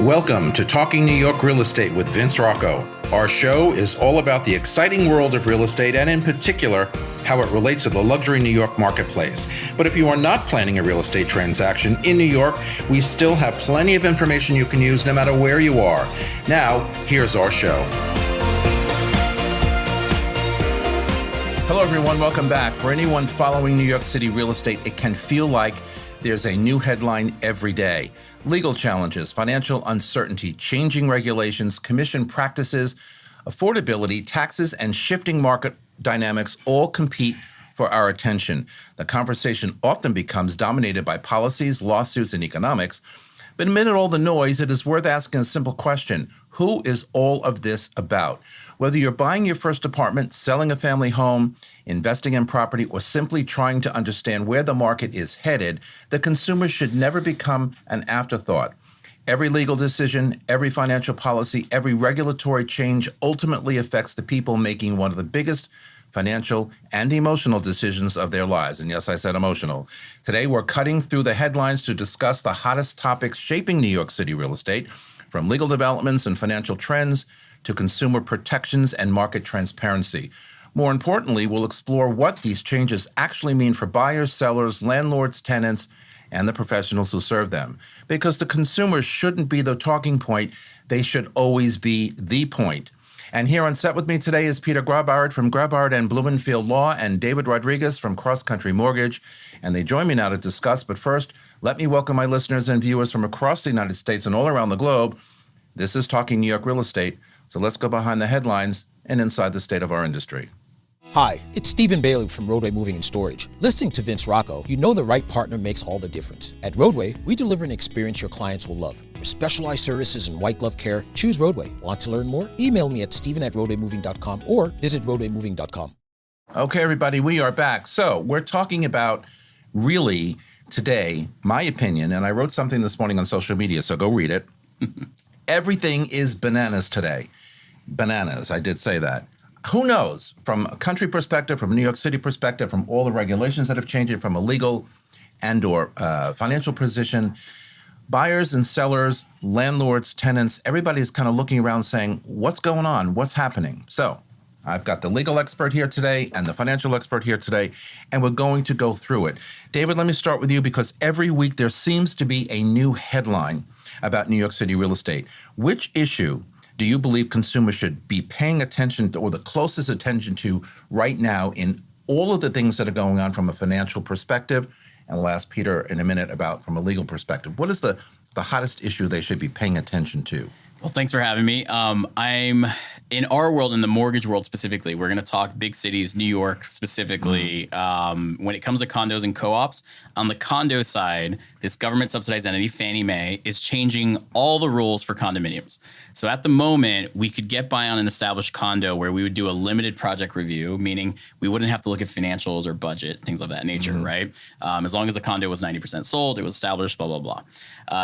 Welcome to Talking New York Real Estate with Vince Rocco. Our show is all about the exciting world of real estate and in particular, how it relates to the luxury New York marketplace. But if you are not planning a real estate transaction in New York, we still have plenty of information you can use no matter where you are. Now, here's our show. Hello, everyone. Welcome back. For anyone following New York City real estate, it can feel like there's a new headline every day. Legal challenges, financial uncertainty, changing regulations, commission practices, affordability, taxes, and shifting market dynamics all compete for our attention. The conversation often becomes dominated by policies, lawsuits, and economics. But amid all the noise, it is worth asking a simple question. Who is all of this about? Whether you're buying your first apartment, selling a family home, investing in property, or simply trying to understand where the market is headed, the consumer should never become an afterthought. Every legal decision, every financial policy, every regulatory change ultimately affects the people making one of the biggest financial and emotional decisions of their lives. And yes, I said emotional. Today, we're cutting through the headlines to discuss the hottest topics shaping New York City real estate, from legal developments and financial trends to consumer protections and market transparency. More importantly, we'll explore what these changes actually mean for buyers, sellers, landlords, tenants, and the professionals who serve them. Because the consumers shouldn't be the talking point, they should always be the point. And here on set with me today is Peter Grabart from Grabart and Blumenfield Law and David Rodriguez from Cross Country Mortgage. And they join me now to discuss. But first, let me welcome my listeners and viewers from across the United States and all around the globe. This is Talking New York Real Estate. So let's go behind the headlines and inside the state of our industry. Hi, it's Stephen Bailey from Roadway Moving and Storage. Listening to Vince Rocco, you know the right partner makes all the difference. At Roadway, we deliver an experience your clients will love. For specialized services and white glove care, choose Roadway. Want to learn more? Email me at steven@roadwaymoving.com or visit roadwaymoving.com. Okay, everybody, we are back. So we're talking about really today, my opinion, and I wrote something this morning on social media, so go read it. Everything is bananas today. Bananas, I did say that. Who knows, from a country perspective, from a New York City perspective, from all the regulations that have changed, from a legal and or financial position, buyers and sellers, landlords, tenants, everybody's kind of looking around saying, what's going on? What's happening? So I've got the legal expert here today and the financial expert here today, and we're going to go through it. David, let me start with you because every week there seems to be a new headline about New York City real estate. Which issue do you believe consumers should be paying attention to or the closest attention to right now in all of the things that are going on from a financial perspective? And we'll ask Peter in a minute about from a legal perspective. What is the hottest issue they should be paying attention to? Well, thanks for having me. I'm in our world, in the mortgage world specifically, we're going to talk big cities, New York specifically. When it comes to condos and co-ops, on the condo side, this government subsidized entity, Fannie Mae, is changing all the rules for condominiums. So at the moment, we could get by on an established condo where we would do a limited project review, meaning we wouldn't have to look at financials or budget, things of that nature, right? As long as the condo was 90% sold, it was established, blah, blah, blah.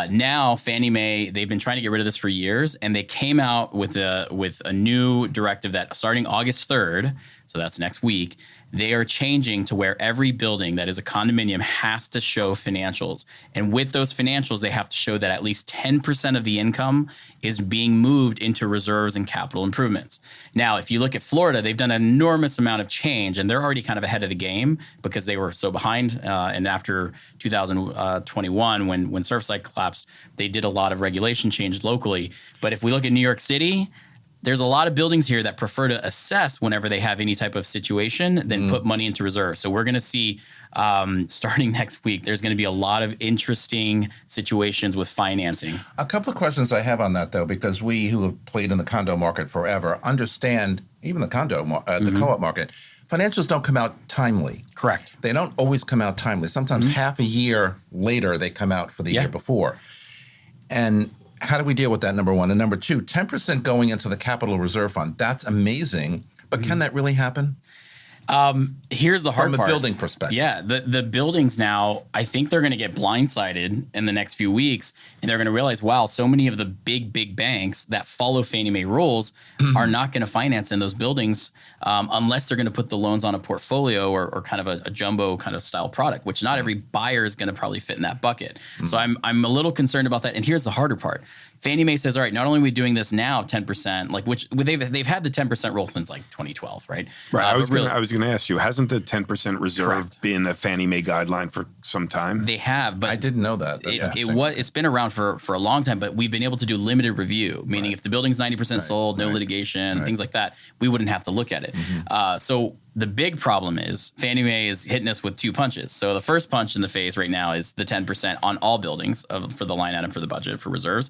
Now, Fannie Mae, they've been trying to get rid of this for years, and they came out with a new directive that starting August 3rd, so that's next week, they are changing to where every building that is a condominium has to show financials. And with those financials, they have to show that at least 10% of the income is being moved into reserves and capital improvements. Now, if you look at Florida, they've done an enormous amount of change, and they're already kind of ahead of the game because they were so behind. And after 2021, when Surfside collapsed, they did a lot of regulation change locally. But if we look at New York City, there's a lot of buildings here that prefer to assess whenever they have any type of situation than put money into reserve. So we're going to see, starting next week, there's going to be a lot of interesting situations with financing. A couple of questions I have on that, though, because we who have played in the condo market forever understand, even the the co-op market, financials don't come out timely. Correct. They don't always come out timely. Sometimes half a year later, they come out for the year before. And how do we deal with that, number one? And number two, 10% going into the Capital Reserve Fund. That's amazing. But can that really happen? Here's the hard From a part. building perspective. Yeah, the buildings now, I think they're going to get blindsided in the next few weeks, and they're going to realize, wow, so many of the big banks that follow Fannie Mae rules are not going to finance in those buildings unless they're going to put the loans on a portfolio or kind of a jumbo kind of style product, which not every buyer is going to probably fit in that bucket. So I'm a little concerned about that. And here's the harder part. Fannie Mae says, all right, not only are we doing this now 10%, like which they've had the 10% rule since like 2012, right? Right. I was going to ask you, hasn't the 10% reserve Correct. been a Fannie Mae guideline for some time? They have, but I didn't know that. it's been around for a long time, but we've been able to do limited review, meaning if the building's 90% sold, no litigation, things like that, we wouldn't have to look at it. So the big problem is Fannie Mae is hitting us with two punches. So the first punch in the face right now is the 10% on all buildings for the line item for the budget for reserves.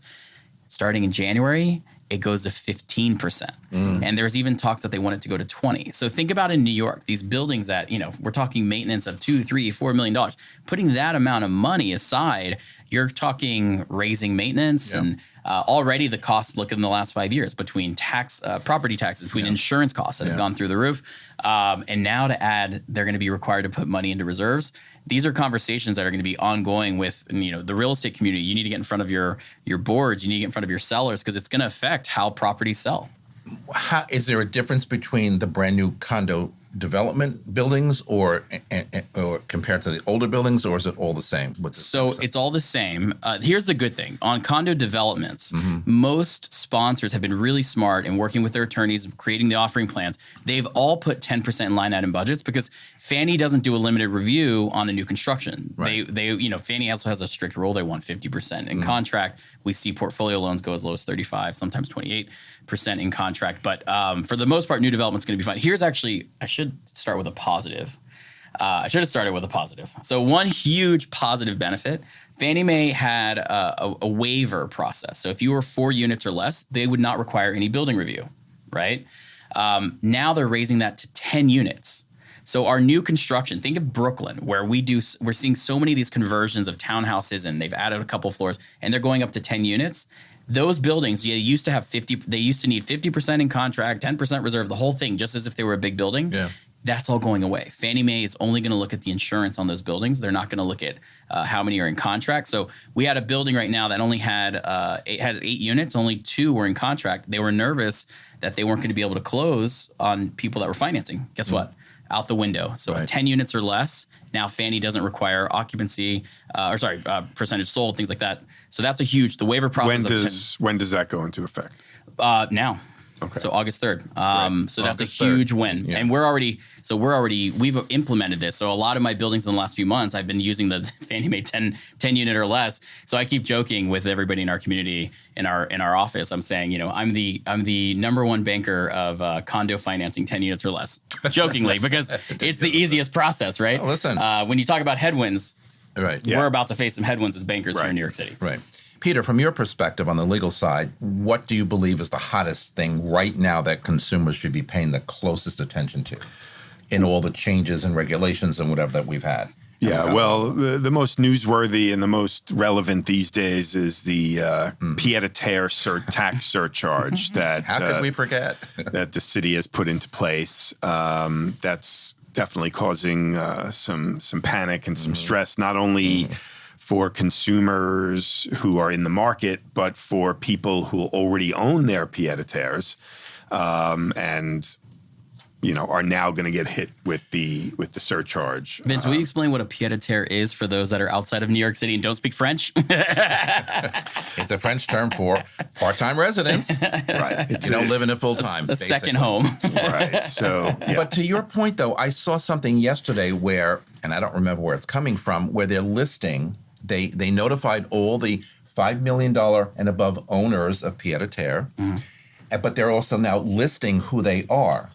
Starting in January, it goes to 15%. And there's even talks that they want it to go to 20. So think about in New York, these buildings that, we're talking maintenance of $2, $3, $4 million. Putting that amount of money aside, you're talking raising maintenance and already the costs, look in the last 5 years between property taxes, between insurance costs that have gone through the roof. And now to add, they're going to be required to put money into reserves. These are conversations that are going to be ongoing with, the real estate community. You need to get in front of your boards. You need to get in front of your sellers because it's going to affect how properties sell. Is there a difference between the brand new condo development buildings or compared to the older buildings, or is it all the same? So it's all the same. Here's the good thing. On condo developments, most sponsors have been really smart in working with their attorneys, creating the offering plans. They've all put 10% in line item budgets because Fannie doesn't do a limited review on a new construction. Right. Fannie also has a strict rule. They want 50% in contract. We see portfolio loans go as low as 35, sometimes 28% in contract. But for the most part, new development's going to be fine. Here's actually, I should start with a positive. I should have started with a positive. So one huge positive benefit, Fannie Mae had a waiver process. So if you were 4 units or less, they would not require any building review, right? Now they're raising that to 10 units. So our new construction, think of Brooklyn, where we're seeing so many of these conversions of townhouses and they've added a couple floors and they're going up to 10 units. Those buildings, they used to need 50% in contract, 10% reserve, the whole thing, just as if they were a big building. Yeah. That's all going away. Fannie Mae is only going to look at the insurance on those buildings. They're not going to look at how many are in contract. So we had a building right now that only had 8 units. Only 2 were in contract. They were nervous that they weren't going to be able to close on people that were financing. Guess what? Out the window. So 10 units or less. Now Fannie doesn't require occupancy, percentage sold, things like that. So that's the waiver process. When does that go into effect? Now. Okay. So August 3rd. So that's August a huge 3rd. Win. Yeah. And we've implemented this. So a lot of my buildings in the last few months, I've been using the Fannie Mae 10 unit or less. So I keep joking with everybody in our community, in our office. I'm saying, I'm the number one banker of condo financing 10 units or less, jokingly, because it's the easiest process, right? Oh, listen. When you talk about headwinds, right? We're about to face some headwinds as bankers here in New York City. Right. Peter, from your perspective on the legal side, what do you believe is the hottest thing right now that consumers should be paying the closest attention to in all the changes and regulations and whatever that we've had? Yeah, well, the most newsworthy and the most relevant these days is the pied-à-terre tax surcharge that how could we forget that the city has put into place. That's definitely causing some panic and some stress, not only for consumers who are in the market, but for people who already own their pied-à-terres and are now going to get hit with the surcharge. Vince, will you explain what a pied-à-terre is for those that are outside of New York City and don't speak French? It's a French term for part-time residents. Right. You don't live in it full-time. A second home. Right. So, yeah. But to your point, though, I saw something yesterday where, and I don't remember where it's coming from, where they're listing, they notified all the $5 million and above owners of pied-à-terre, but they're also now listing who they are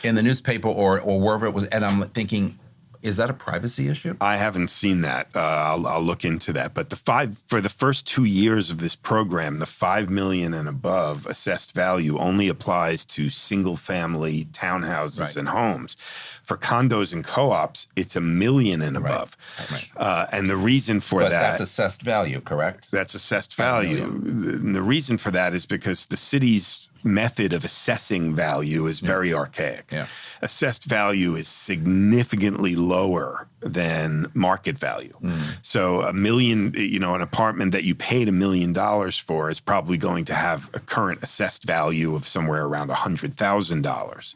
in the newspaper or wherever it was. And I'm thinking, is that a privacy issue? I haven't seen that. I'll look into that. But for the first 2 years of this program, the $5 million and above assessed value only applies to single-family townhouses and homes. For condos and co-ops, it's $1 million and above. Right. And the reason for that— that's assessed value, correct? That's assessed value. And the reason for that is because the city's method of assessing value is very archaic. Yeah. Assessed value is significantly lower than market value. So $1 million, an apartment that you paid $1 million for is probably going to have a current assessed value of somewhere around $100,000,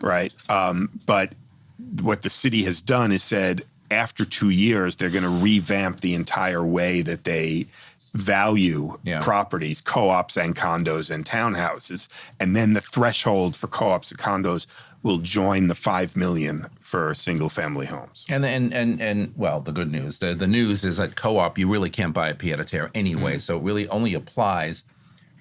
right? But what the city has done is said after 2 years, they're going to revamp the entire way that they value properties, co-ops and condos and townhouses. And then the threshold for co-ops and condos will join the 5 million for single family homes. And well, the good news, the news is that co-op, you really can't buy a pied-à-terre anyway. So it really only applies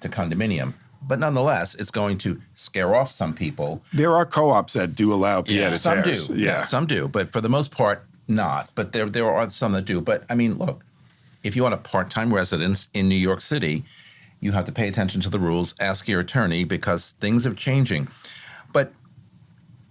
to condominium. But nonetheless, it's going to scare off some people. There are co-ops that do allow pied-à-terres. Some do. Yeah, some do. But for the most part, not. But there are some that do. But I mean, look, if you want a part-time residence in New York City, you have to pay attention to the rules, ask your attorney, because things are changing. But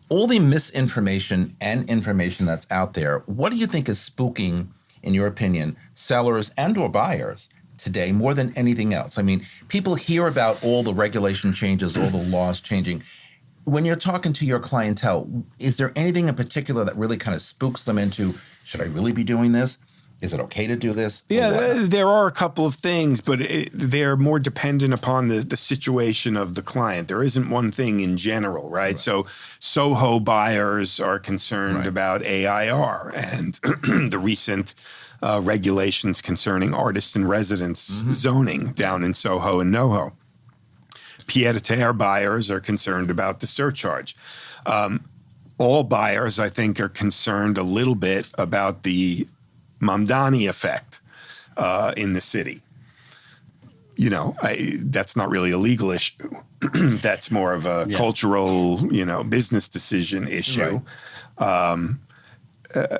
all the misinformation and information that's out there, what do you think is spooking, in your opinion, sellers and or buyers today more than anything else? I mean, people hear about all the regulation changes, all the laws changing. When you're talking to your clientele, is there anything in particular that really kind of spooks them into, should I really be doing this? Is it okay to do this? Yeah, there are a couple of things, but they're more dependent upon the situation of the client. There isn't one thing in general, right? So Soho buyers are concerned about AIR and the recent regulations concerning artist in residence zoning down in Soho and NoHo. Pied-à-terre buyers are concerned about the surcharge. All buyers, I think, are concerned a little bit about the Mamdani effect in the city. That's not really a legal issue. That's more of a cultural, business decision issue. Right.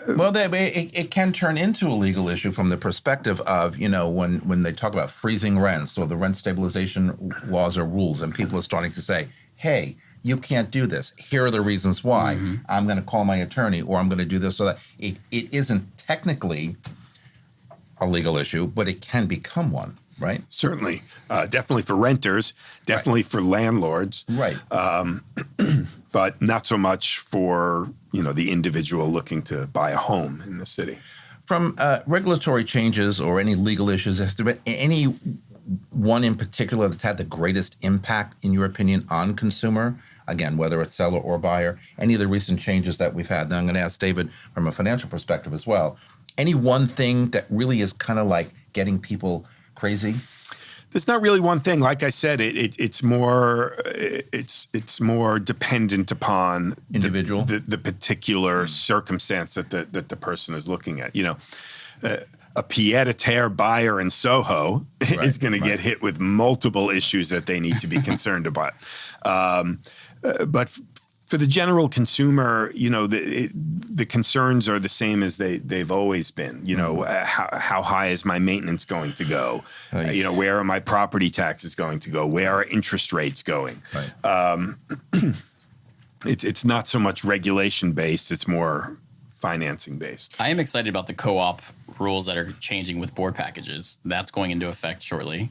Well, it can turn into a legal issue from the perspective of, when they talk about freezing rents or the rent stabilization laws or rules, and people are starting to say, hey, you can't do this. Here are the reasons why. I'm going to call my attorney, or I'm going to do this or that. It isn't technically a legal issue, but it can become one, right? Certainly. Definitely for renters, definitely for landlords. Right. But not so much for, the individual looking to buy a home in the city. From regulatory changes or any legal issues, has there been any one in particular that's had the greatest impact, in your opinion, on consumer? Again, whether it's seller or buyer, any of the recent changes that we've had. Now, I'm going to ask David from a financial perspective as well. Any one thing that really is kind of like getting people crazy? There's not really one thing. Like I said, it's more dependent upon individual, the particular circumstance that the person is looking at. A pied-à-terre buyer in Soho is going to get hit with multiple issues that they need to be concerned about. But for the general consumer, the concerns are the same as they've always been. How high is my maintenance going to go? Where are my property taxes going to go? Where are interest rates going? Right. It's not so much regulation based; it's more financing based. I am excited about the co-op rules that are changing with board packages. That's going into effect shortly,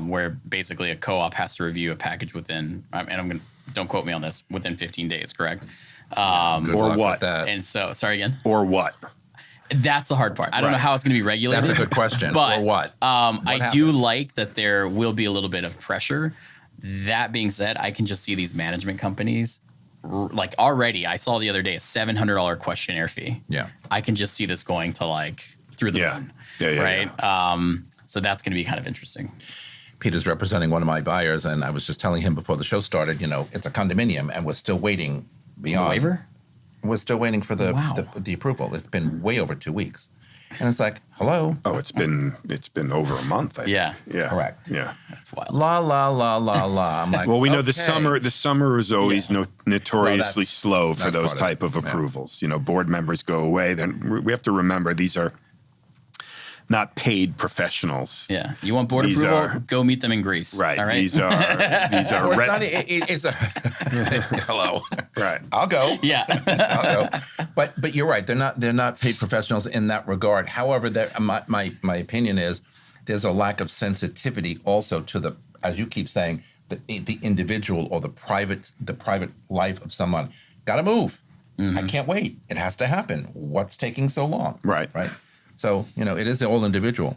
where basically a co-op has to review a package within, and don't quote me on this, within 15 days, correct? Or what? And so, sorry again? Or what? That's the hard part. I don't know how it's going to be regulated. That's a good question. But or what? I do like that there will be a little bit of pressure. That being said, I can just see these management companies, like already, I saw the other day a $700 questionnaire fee. Yeah. I can just see this going to through the moon. Right? Yeah. So that's going to be kind of interesting. Peter's representing one of my buyers, and I was just telling him before the show started, it's a condominium, and we're still waiting beyond. The waiver? We're still waiting for the approval. It's been way over 2 weeks. And it's like, hello? Oh, it's been over a month, I think. Yeah. Correct. Yeah. That's wild. La, la, la, la, la. I'm like, well, we know okay. the summer is always notoriously slow for those type of approvals. Board members go away. Then we have to remember these are not paid professionals. Yeah. You want board approval? Go meet them in Greece. Right. All right. These are it's a hello. Right. I'll go. Yeah. I'll go. But you're right. They're not paid professionals in that regard. However, my opinion is there's a lack of sensitivity also to the, as you keep saying, the individual or the private life of someone. Got to move. I can't wait. It has to happen. What's taking so long? Right. Right. So, it is the whole individual.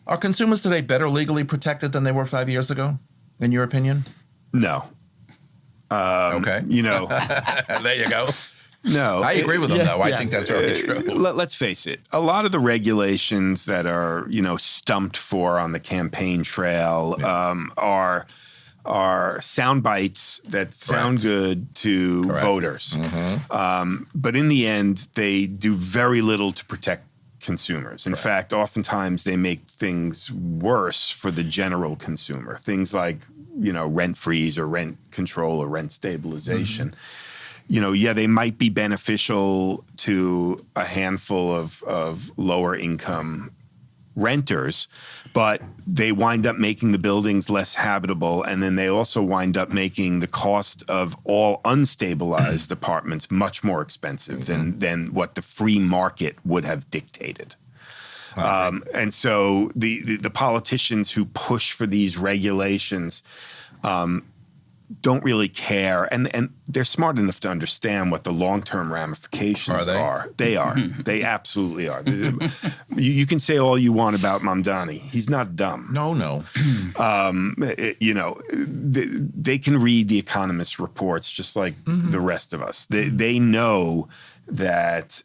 Are consumers today better legally protected than they were 5 years ago, in your opinion? No. Okay. There you go. No. I agree with them, though. I think that's very true. Let's face it. A lot of the regulations that are, stumped for on the campaign trail are sound bites that sound good to voters. But in the end, they do very little to protect consumers. In fact, oftentimes they make things worse for the general consumer. Things like, rent freeze or rent control or rent stabilization. They might be beneficial to a handful of lower income renters, but they wind up making the buildings less habitable. And then they also wind up making the cost of all unstabilized apartments much more expensive than what the free market would have dictated. And so the politicians who push for these regulations don't really care, and they're smart enough to understand what the long-term ramifications are. They are. They absolutely are. You can say all you want about Mamdani. He's not dumb. No. They can read the Economist reports just like the rest of us. They know that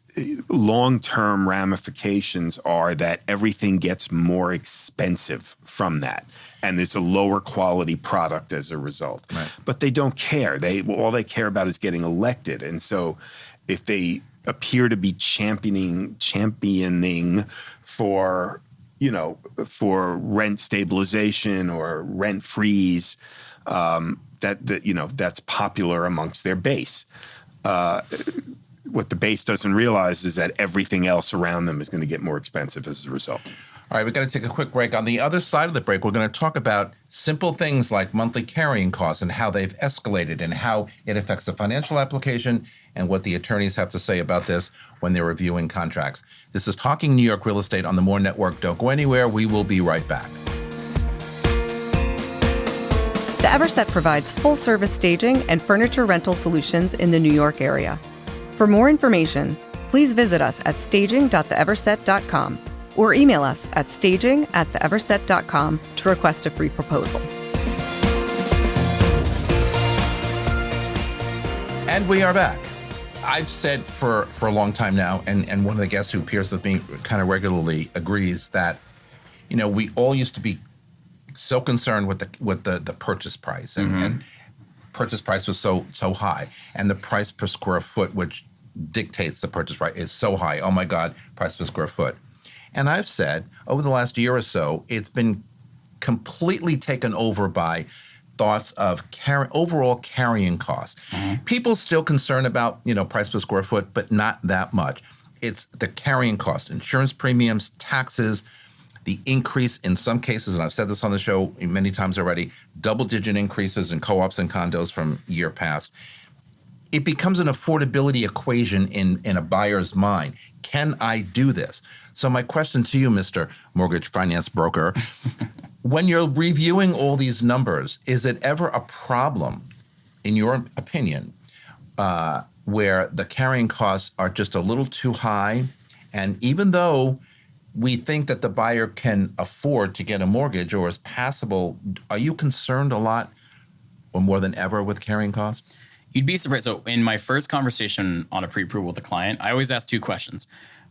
long-term ramifications are that everything gets more expensive from that. And it's a lower quality product as a result. Right. But they don't care. All they care about is getting elected. And so if they appear to be championing for rent stabilization or rent freeze, that's popular amongst their base. What the base doesn't realize is that everything else around them is going to get more expensive as a result. All right, we've got to take a quick break. On the other side of the break, we're going to talk about simple things like monthly carrying costs and how they've escalated and how it affects the financial application and what the attorneys have to say about this when they're reviewing contracts. This is Talking New York Real Estate on the More Network. Don't go anywhere. We will be right back. The Everset provides full-service staging and furniture rental solutions in the New York area. For more information, please visit us at staging.theeverset.com or email us at staging@theeverset.com to request a free proposal. And we are back. I've said for a long time now, and one of the guests who appears with me kind of regularly agrees that, we all used to be so concerned with the purchase price, and purchase price was so high, and the price per square foot, which dictates the purchase price, is so high. Oh my God, price per square foot. And I've said over the last year or so, it's been completely taken over by thoughts of overall carrying costs. People still concerned about, price per square foot, but not that much. It's the carrying cost, insurance premiums, taxes, the increase in some cases, and I've said this on the show many times already, double-digit increases in co-ops and condos from year past. It becomes an affordability equation in a buyer's mind. Can I do this? So my question to you, Mr. Mortgage Finance Broker, when you're reviewing all these numbers, is it ever a problem, in your opinion, where the carrying costs are just a little too high? And even though we think that the buyer can afford to get a mortgage or is passable, are you concerned a lot or more than ever with carrying costs? You'd be surprised. So in my first conversation on a pre-approval with a client, I always ask two questions.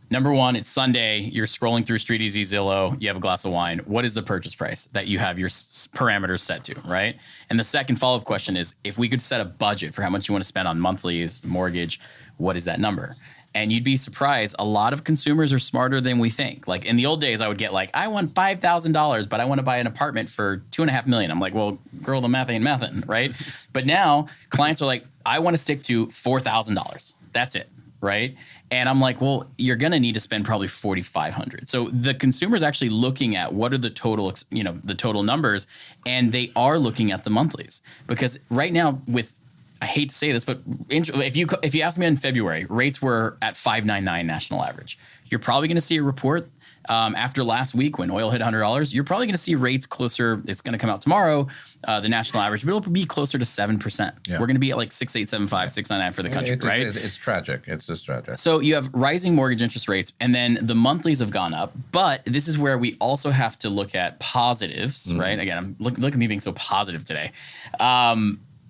Number one, it's Sunday, you're scrolling through StreetEasy, Zillow, you have a glass of wine. What is the purchase price that you have your parameters set to, right? And the second follow-up question is, if we could set a budget for how much you want to spend on monthlies, mortgage, what is that number? And you'd be surprised, a lot of consumers are smarter than we think. Like in the old days, I would get like, I want $5,000, but I want to buy an apartment for $2.5 million. I'm like, well, girl, the math ain't mathin', right? But now clients are like, I want to stick to $4,000. That's it, right? And I'm like, well, you're going to need to spend probably $4,500. So the consumer is actually looking at what are the total, the total numbers, and they are looking at the monthlies. Because right now with, I hate to say this, but if you ask me in February, rates were at 5.99 national average. You're probably going to see a report After last week when oil hit $100, you're probably going to see rates closer. It's going to come out tomorrow, the national average, but it'll be closer to 7%. Yeah. We're going to be at like 6.875, 6.99 for the country, right? It's tragic. It's just tragic. So you have rising mortgage interest rates, and then the monthlies have gone up. But this is where we also have to look at positives, right? Again, look at me being so positive today.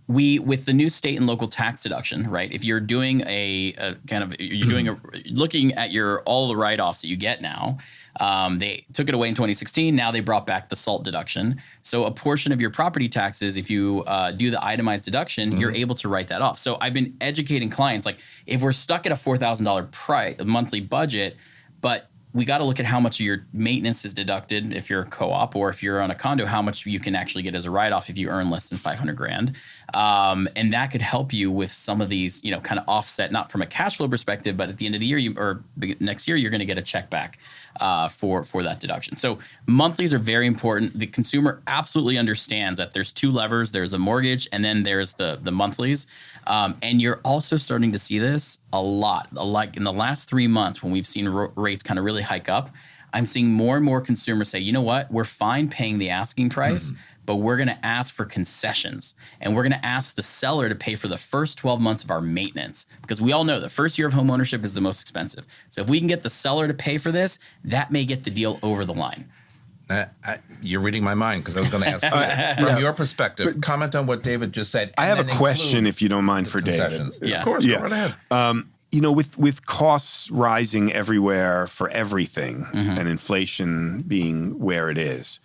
With the new state and local tax deduction, right? If you're doing looking at all the write-offs that you get now, they took it away in 2016. Now they brought back the SALT deduction. So a portion of your property taxes, if you do the itemized deduction, you're able to write that off. So I've been educating clients, like if we're stuck at a $4,000 monthly budget, but we got to look at how much of your maintenance is deducted if you're a co-op, or if you're on a condo, how much you can actually get as a write-off if you earn less than $500,000. And that could help you with some of these, kind of offset, not from a cash flow perspective, but at the end of the year or next year, you're going to get a check back for that deduction. So monthlies are very important. The consumer absolutely understands that there's two levers. There's the mortgage, and then there's the monthlies. And you're also starting to see this a lot. Like in the last 3 months when we've seen rates kind of really hike up, I'm seeing more and more consumers say, you know what, we're fine paying the asking price, but we're going to ask for concessions, and we're going to ask the seller to pay for the first 12 months of our maintenance, because we all know the first year of home ownership is the most expensive. So if we can get the seller to pay for this, that may get the deal over the line. You're reading my mind, because I was going to ask from your perspective, comment on what David just said. I have a question, if you don't mind, for David. Yeah. Of course, go right ahead. With costs rising everywhere for everything, and inflation being where it is,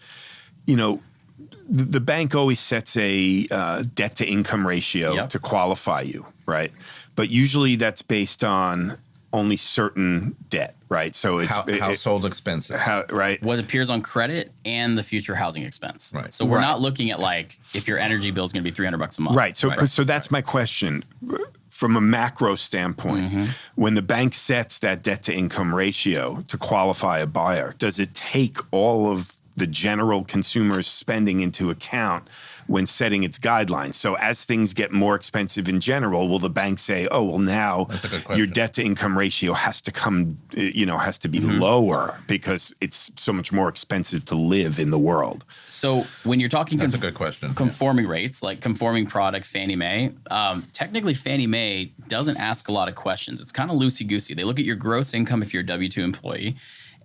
the bank always sets a debt to income ratio to qualify you, right? But usually that's based on only certain debt, right? So it's household expenses, right? What appears on credit and the future housing expense. Right. So we're not looking at like if your energy bill is going to be $300 a month. Right. So that's my question. From a macro standpoint, when the bank sets that debt to income ratio to qualify a buyer, does it take all of the general consumer's spending into account when setting its guidelines? So as things get more expensive in general, will the bank say, oh, well, now your debt to income ratio has to come, has to be lower because it's so much more expensive to live in the world? So when you're talking that's a good question. Conforming rates, like conforming product, Fannie Mae, technically Fannie Mae doesn't ask a lot of questions. It's kind of loosey-goosey. They look at your gross income if you're a W-2 employee,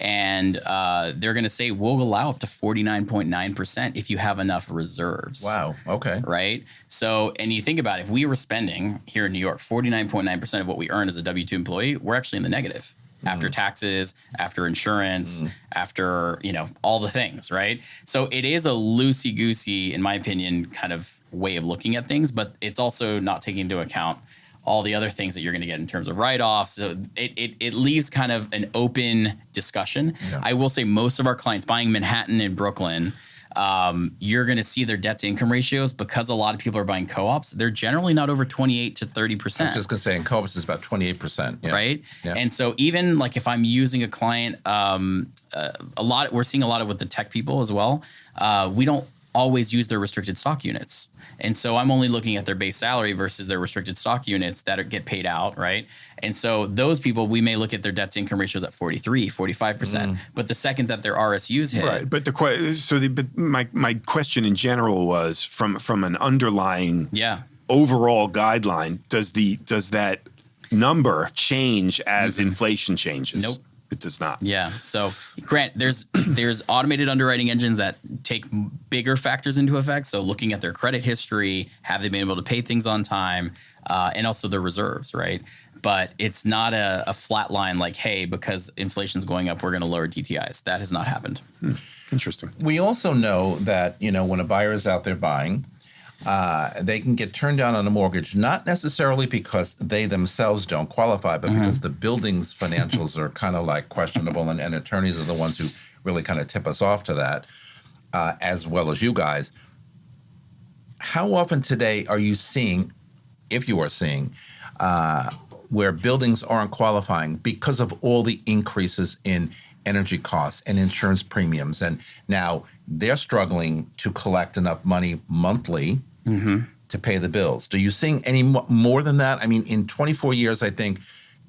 and they're going to say, we'll allow up to 49.9% if you have enough reserves. Wow. Okay. Right. So, and you think about it, if we were spending here in New York 49.9% of what we earn as a W-2 employee, we're actually in the negative after taxes, after insurance, after, all the things. Right. So it is a loosey-goosey, in my opinion, kind of way of looking at things, but it's also not taking into account all the other things that you're going to get in terms of write-offs. So it leaves kind of an open discussion. Yeah. I will say most of our clients buying Manhattan and Brooklyn, you're going to see their debt to income ratios, because a lot of people are buying co-ops. They're generally not over 28 to 30%. I was just going to say, in co-ops is about 28%. Yeah. Right. Yeah. And so even like if I'm using a client, we're seeing a lot of with the tech people as well. We don't always use their restricted stock units. And so I'm only looking at their base salary versus their restricted stock units that get paid out, right? And so those people, we may look at their debt to income ratios at 43, 45%. But the second that their RSUs hit. Right. But my question in general was from an underlying overall guideline, does that number change as inflation changes? Nope. It does not. Yeah. So, Grant, there's automated underwriting engines that take bigger factors into effect. So, looking at their credit history, have they been able to pay things on time, and also their reserves, right? But it's not a flat line like, hey, because inflation's going up, we're going to lower DTIs. That has not happened. Interesting. We also know that when a buyer is out there buying, they can get turned down on a mortgage, not necessarily because they themselves don't qualify, but because the building's financials are kind of like questionable, and attorneys are the ones who really kind of tip us off to that, as well as you guys. How often today are you seeing, if you are seeing, where buildings aren't qualifying because of all the increases in energy costs and insurance premiums, and now they're struggling to collect enough money monthly to pay the bills? Do you seeing any more than that? I mean, in 24 years, I think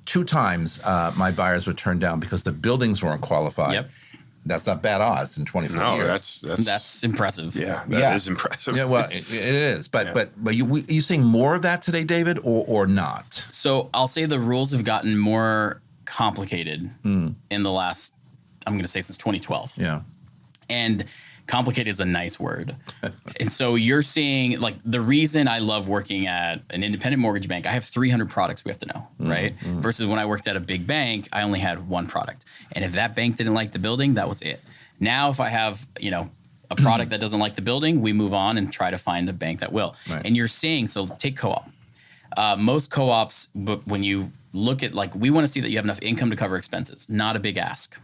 2 times my buyers were turned down because the buildings weren't qualified. Yep. That's not bad odds in 24 No, years. That's impressive. yeah, that is impressive. Yeah, well, it is. But you seeing more of that today, David, or not? So I'll say the rules have gotten more complicated in the last, I'm going to say since 2012. Yeah. And complicated is a nice word. And so you're seeing, like, the reason I love working at an independent mortgage bank, I have 300 products we have to know, right? Versus when I worked at a big bank, I only had one product. And if that bank didn't like the building, that was it. Now, if I have, a product that doesn't like the building, we move on and try to find a bank that will. Right. And you're seeing, so take co-op. Most co-ops, but when you look at, like, we want to see that you have enough income to cover expenses, not a big ask,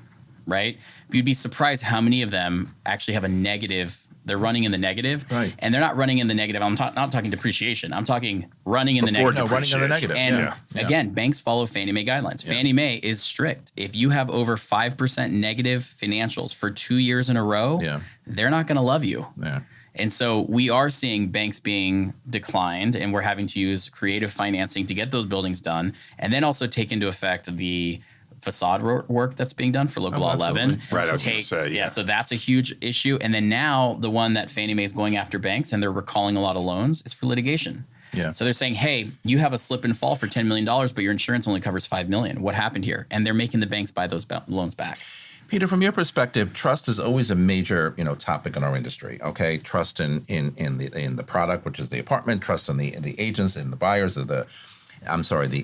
right? But you'd be surprised how many of them actually have a negative. They're running in the negative, Right. And they're not running in the negative. I'm not talking depreciation. I'm talking running in the Before negative. No, running in the negative. And Yeah. again, banks follow Fannie Mae guidelines. Fannie Mae is strict. If you have over 5% negative financials for 2 years in a row, they're not going to love you. Yeah. And so we are seeing banks being declined, and we're having to use creative financing to get those buildings done, and then also take into effect the facade work that's being done for Local Law 11. absolutely. Right, I was gonna say, yeah. So that's a huge issue. And then now the one that Fannie Mae is going after banks, and they're recalling a lot of loans, is for litigation. Yeah. So they're saying, hey, you have a slip and fall for $10 million, but your insurance only covers $5 million. What happened here? And they're making the banks buy those loans back. Peter, from your perspective, trust is always a major, topic in our industry. Okay, trust in the product, which is the apartment. Trust in the agents and the buyers of the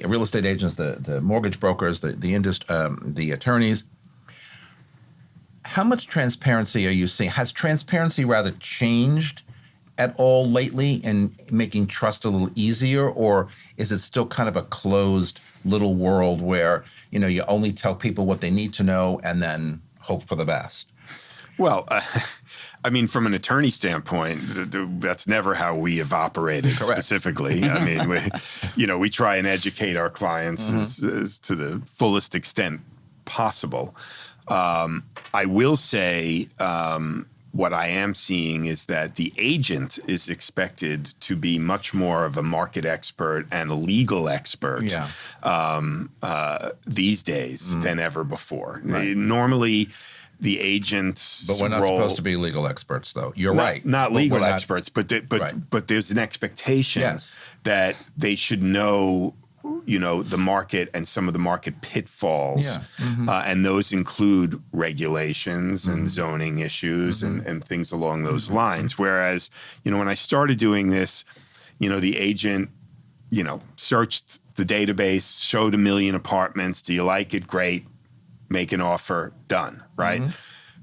real estate agents, the mortgage brokers, the attorneys. How much transparency are you seeing? Has transparency rather changed at all lately in making trust a little easier, or is it still kind of a closed little world where you only tell people what they need to know and then hope for the best? Well, I mean, from an attorney standpoint, that's never how we have operated. Correct. Specifically. I mean, we try and educate our clients as to the fullest extent possible. I will say what I am seeing is that the agent is expected to be much more of a market expert and a legal expert these days than ever before. Right. Normally, the agent's But we're not role, supposed to be legal experts, though. You're right. not But legal we're not- experts, but Right. but there's an expectation Yes. that they should know, the market and some of the market pitfalls, and those include regulations and zoning issues and things along those lines. Whereas, when I started doing this, the agent, searched the database, showed 1 million apartments. Do you like it? Great. Make an offer, done, right?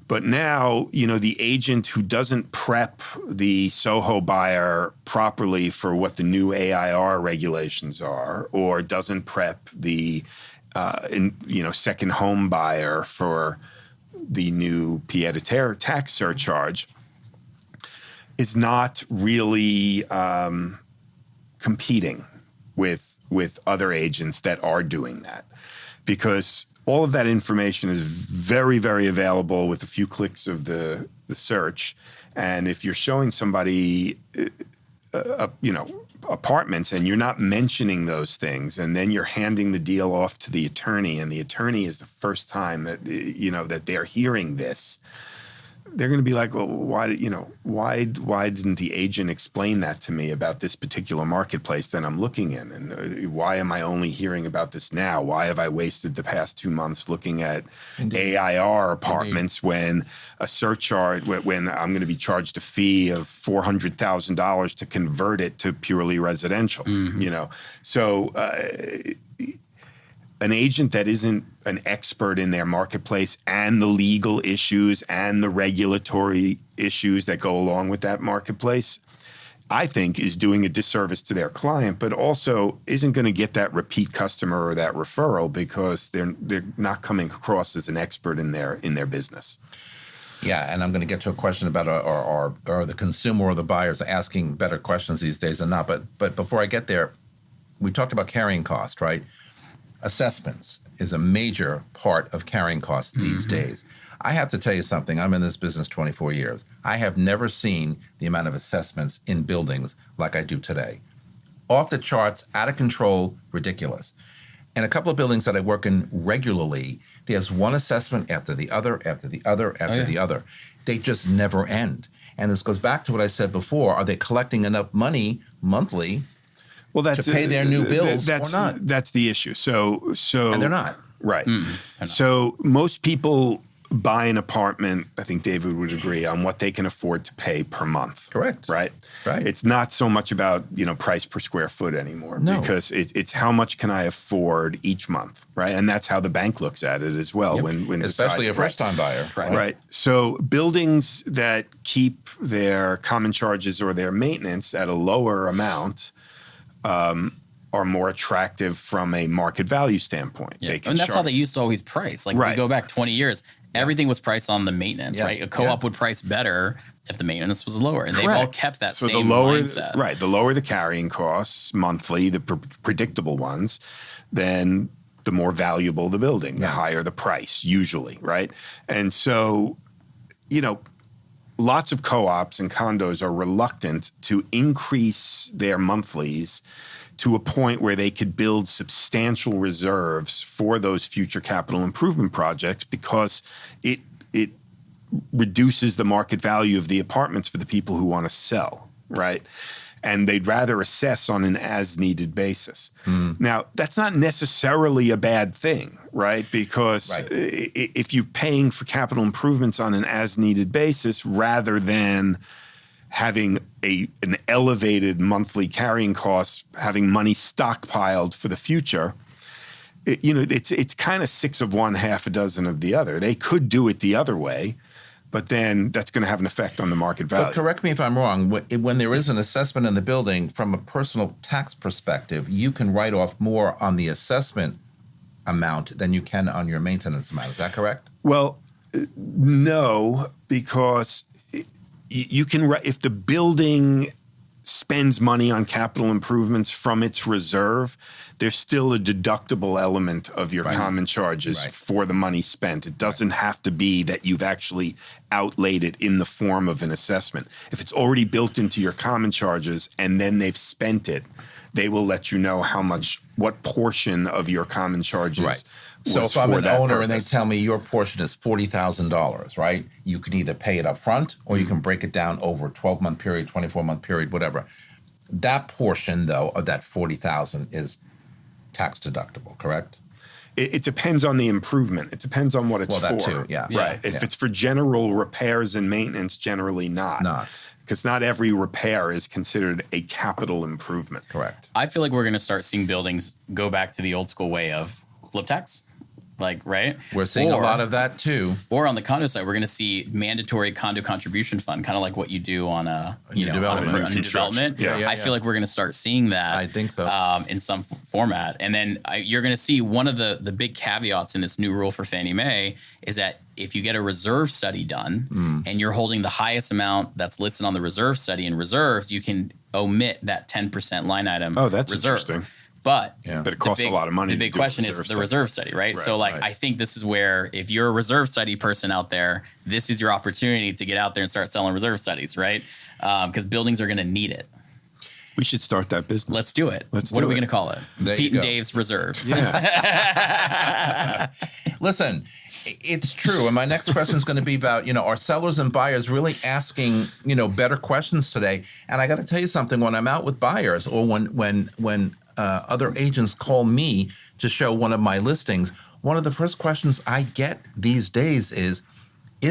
But now, the agent who doesn't prep the Soho buyer properly for what the new AIR regulations are, or doesn't prep the, second home buyer for the new pied-à-terre tax surcharge, is not really competing with other agents that are doing that, because all of that information is very, very available with a few clicks of the search. And if you're showing somebody, apartments, and you're not mentioning those things, and then you're handing the deal off to the attorney, and the attorney is the first time that, that they're hearing this, they're going to be like, well, why didn't the agent explain that to me about this particular marketplace that I'm looking in? And why am I only hearing about this now? Why have I wasted the past 2 months looking at AIR apartments when a surcharge, when I'm going to be charged a fee of $400,000 to convert it to purely residential, So an agent that isn't an expert in their marketplace and the legal issues and the regulatory issues that go along with that marketplace, I think is doing a disservice to their client, but also isn't going to get that repeat customer or that referral because they're not coming across as an expert in their business. Yeah, and I'm going to get to a question about or the consumer or the buyers asking better questions these days than not. But before I get there, we talked about carrying cost, right? Assessments is a major part of carrying costs these days. I have to tell you something. I'm in this business 24 years. I have never seen the amount of assessments in buildings like I do today. Off the charts, out of control, ridiculous. And a couple of buildings that I work in regularly, there's one assessment after the other, after the other, after the other. They just never end. And this goes back to what I said before. Are they collecting enough money monthly to pay their new bills or not? That's the issue. So And they're not. Right. So most people buy an apartment, I think David would agree, on what they can afford to pay per month. Correct. Right? Right. It's not so much about, price per square foot anymore. No. Because it's how much can I afford each month, right? And that's how the bank looks at it as well. Yep. When Especially a decide- first-time buyer. Right. So buildings that keep their common charges or their maintenance at a lower amount are more attractive from a market value standpoint. Yeah. They can And that's how charge- they used to always price. Like, Right. we go back 20 years, everything was priced on the maintenance, Yeah. right? A co-op Yeah. would price better if the maintenance was lower. And they've all Correct. kept that so same the lower, mindset. Right. The lower the carrying costs monthly, the predictable ones, then the more valuable the building, the higher the price, usually, right? And so, lots of co-ops and condos are reluctant to increase their monthlies to a point where they could build substantial reserves for those future capital improvement projects because it reduces the market value of the apartments for the people who want to sell, right? And they'd rather assess on an as-needed basis. Now, that's not necessarily a bad thing, right? Because if you're paying for capital improvements on an as-needed basis rather than having an elevated monthly carrying cost, having money stockpiled for the future, it's kind of 6 of one, half a dozen of the other. They could do it the other way, but then that's going to have an effect on the market value. But correct me if I'm wrong. When there is an assessment in the building, from a personal tax perspective, you can write off more on the assessment amount than you can on your maintenance amount. Is that correct? Well, no, because you can, if the building spends money on capital improvements from its reserve, there's still a deductible element of your common charges for the money spent. It doesn't have to be that you've actually outlaid it in the form of an assessment. If it's already built into your common charges and then they've spent it, they will let you know what portion of your common charges was So if I'm for an that owner and they purpose. tell me your portion is $40,000, right? You can either pay it up front or you can break it down over a 12-month period, 24-month period, whatever. That portion, though, of that $40,000 is tax deductible, correct? It depends on the improvement. It depends on what it's Well, that for. too, yeah. Right. If it's for general repairs and maintenance, generally not. Because not every repair is considered a capital improvement. Correct. I feel like we're going to start seeing buildings go back to the old school way of flip tax. Right? We're seeing a lot of that, too. Or on the condo side, we're going to see mandatory condo contribution fund, kind of like what you do on a new development. on a new development. I feel like we're going to start seeing that. I think so. In some format. And then you're going to see one of the big caveats in this new rule for Fannie Mae is that if you get a reserve study done and you're holding the highest amount that's listed on the reserve study in reserves, you can omit that 10% line item. Oh, that's reserve. interesting. But But it costs a lot of money The to big do a question is reserve the study. reserve study, right? So, I think this is where, if you're a reserve study person out there, this is your opportunity to get out there and start selling reserve studies, right? Because buildings are going to need it. We should start that business. Let's do it. Let's what do are we it. going to call it? There you Pete and go. Dave's Reserves. Yeah. Listen, it's true. And my next question is going to be about, are sellers and buyers really asking, better questions today? And I got to tell you something, when I'm out with buyers or when other agents call me to show one of my listings, one of the first questions I get these days is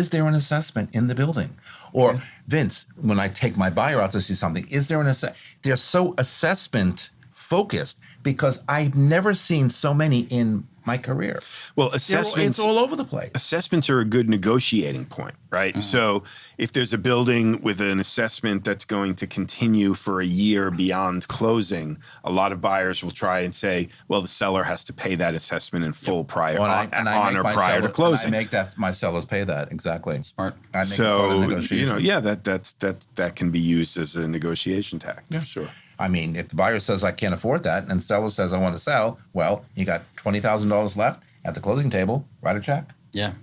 there an assessment in the building? Or, Vince, when I take my buyer out to see something, is there an assessment? They're so assessment focused because I've never seen so many in my career. Well, assessments. It's all over the place. Assessments are a good negotiating point, right? So if there's a building with an assessment that's going to continue for a year beyond closing, a lot of buyers will try and say, well, the seller has to pay that assessment in full prior to closing. I make my sellers pay that, exactly. Smart. I make it part of So, the negotiation. that can be used as a negotiation tactic. Yeah, sure. I mean, if the buyer says I can't afford that and the seller says I want to sell, well, you got $20,000 left at the closing table, write a check. Yeah.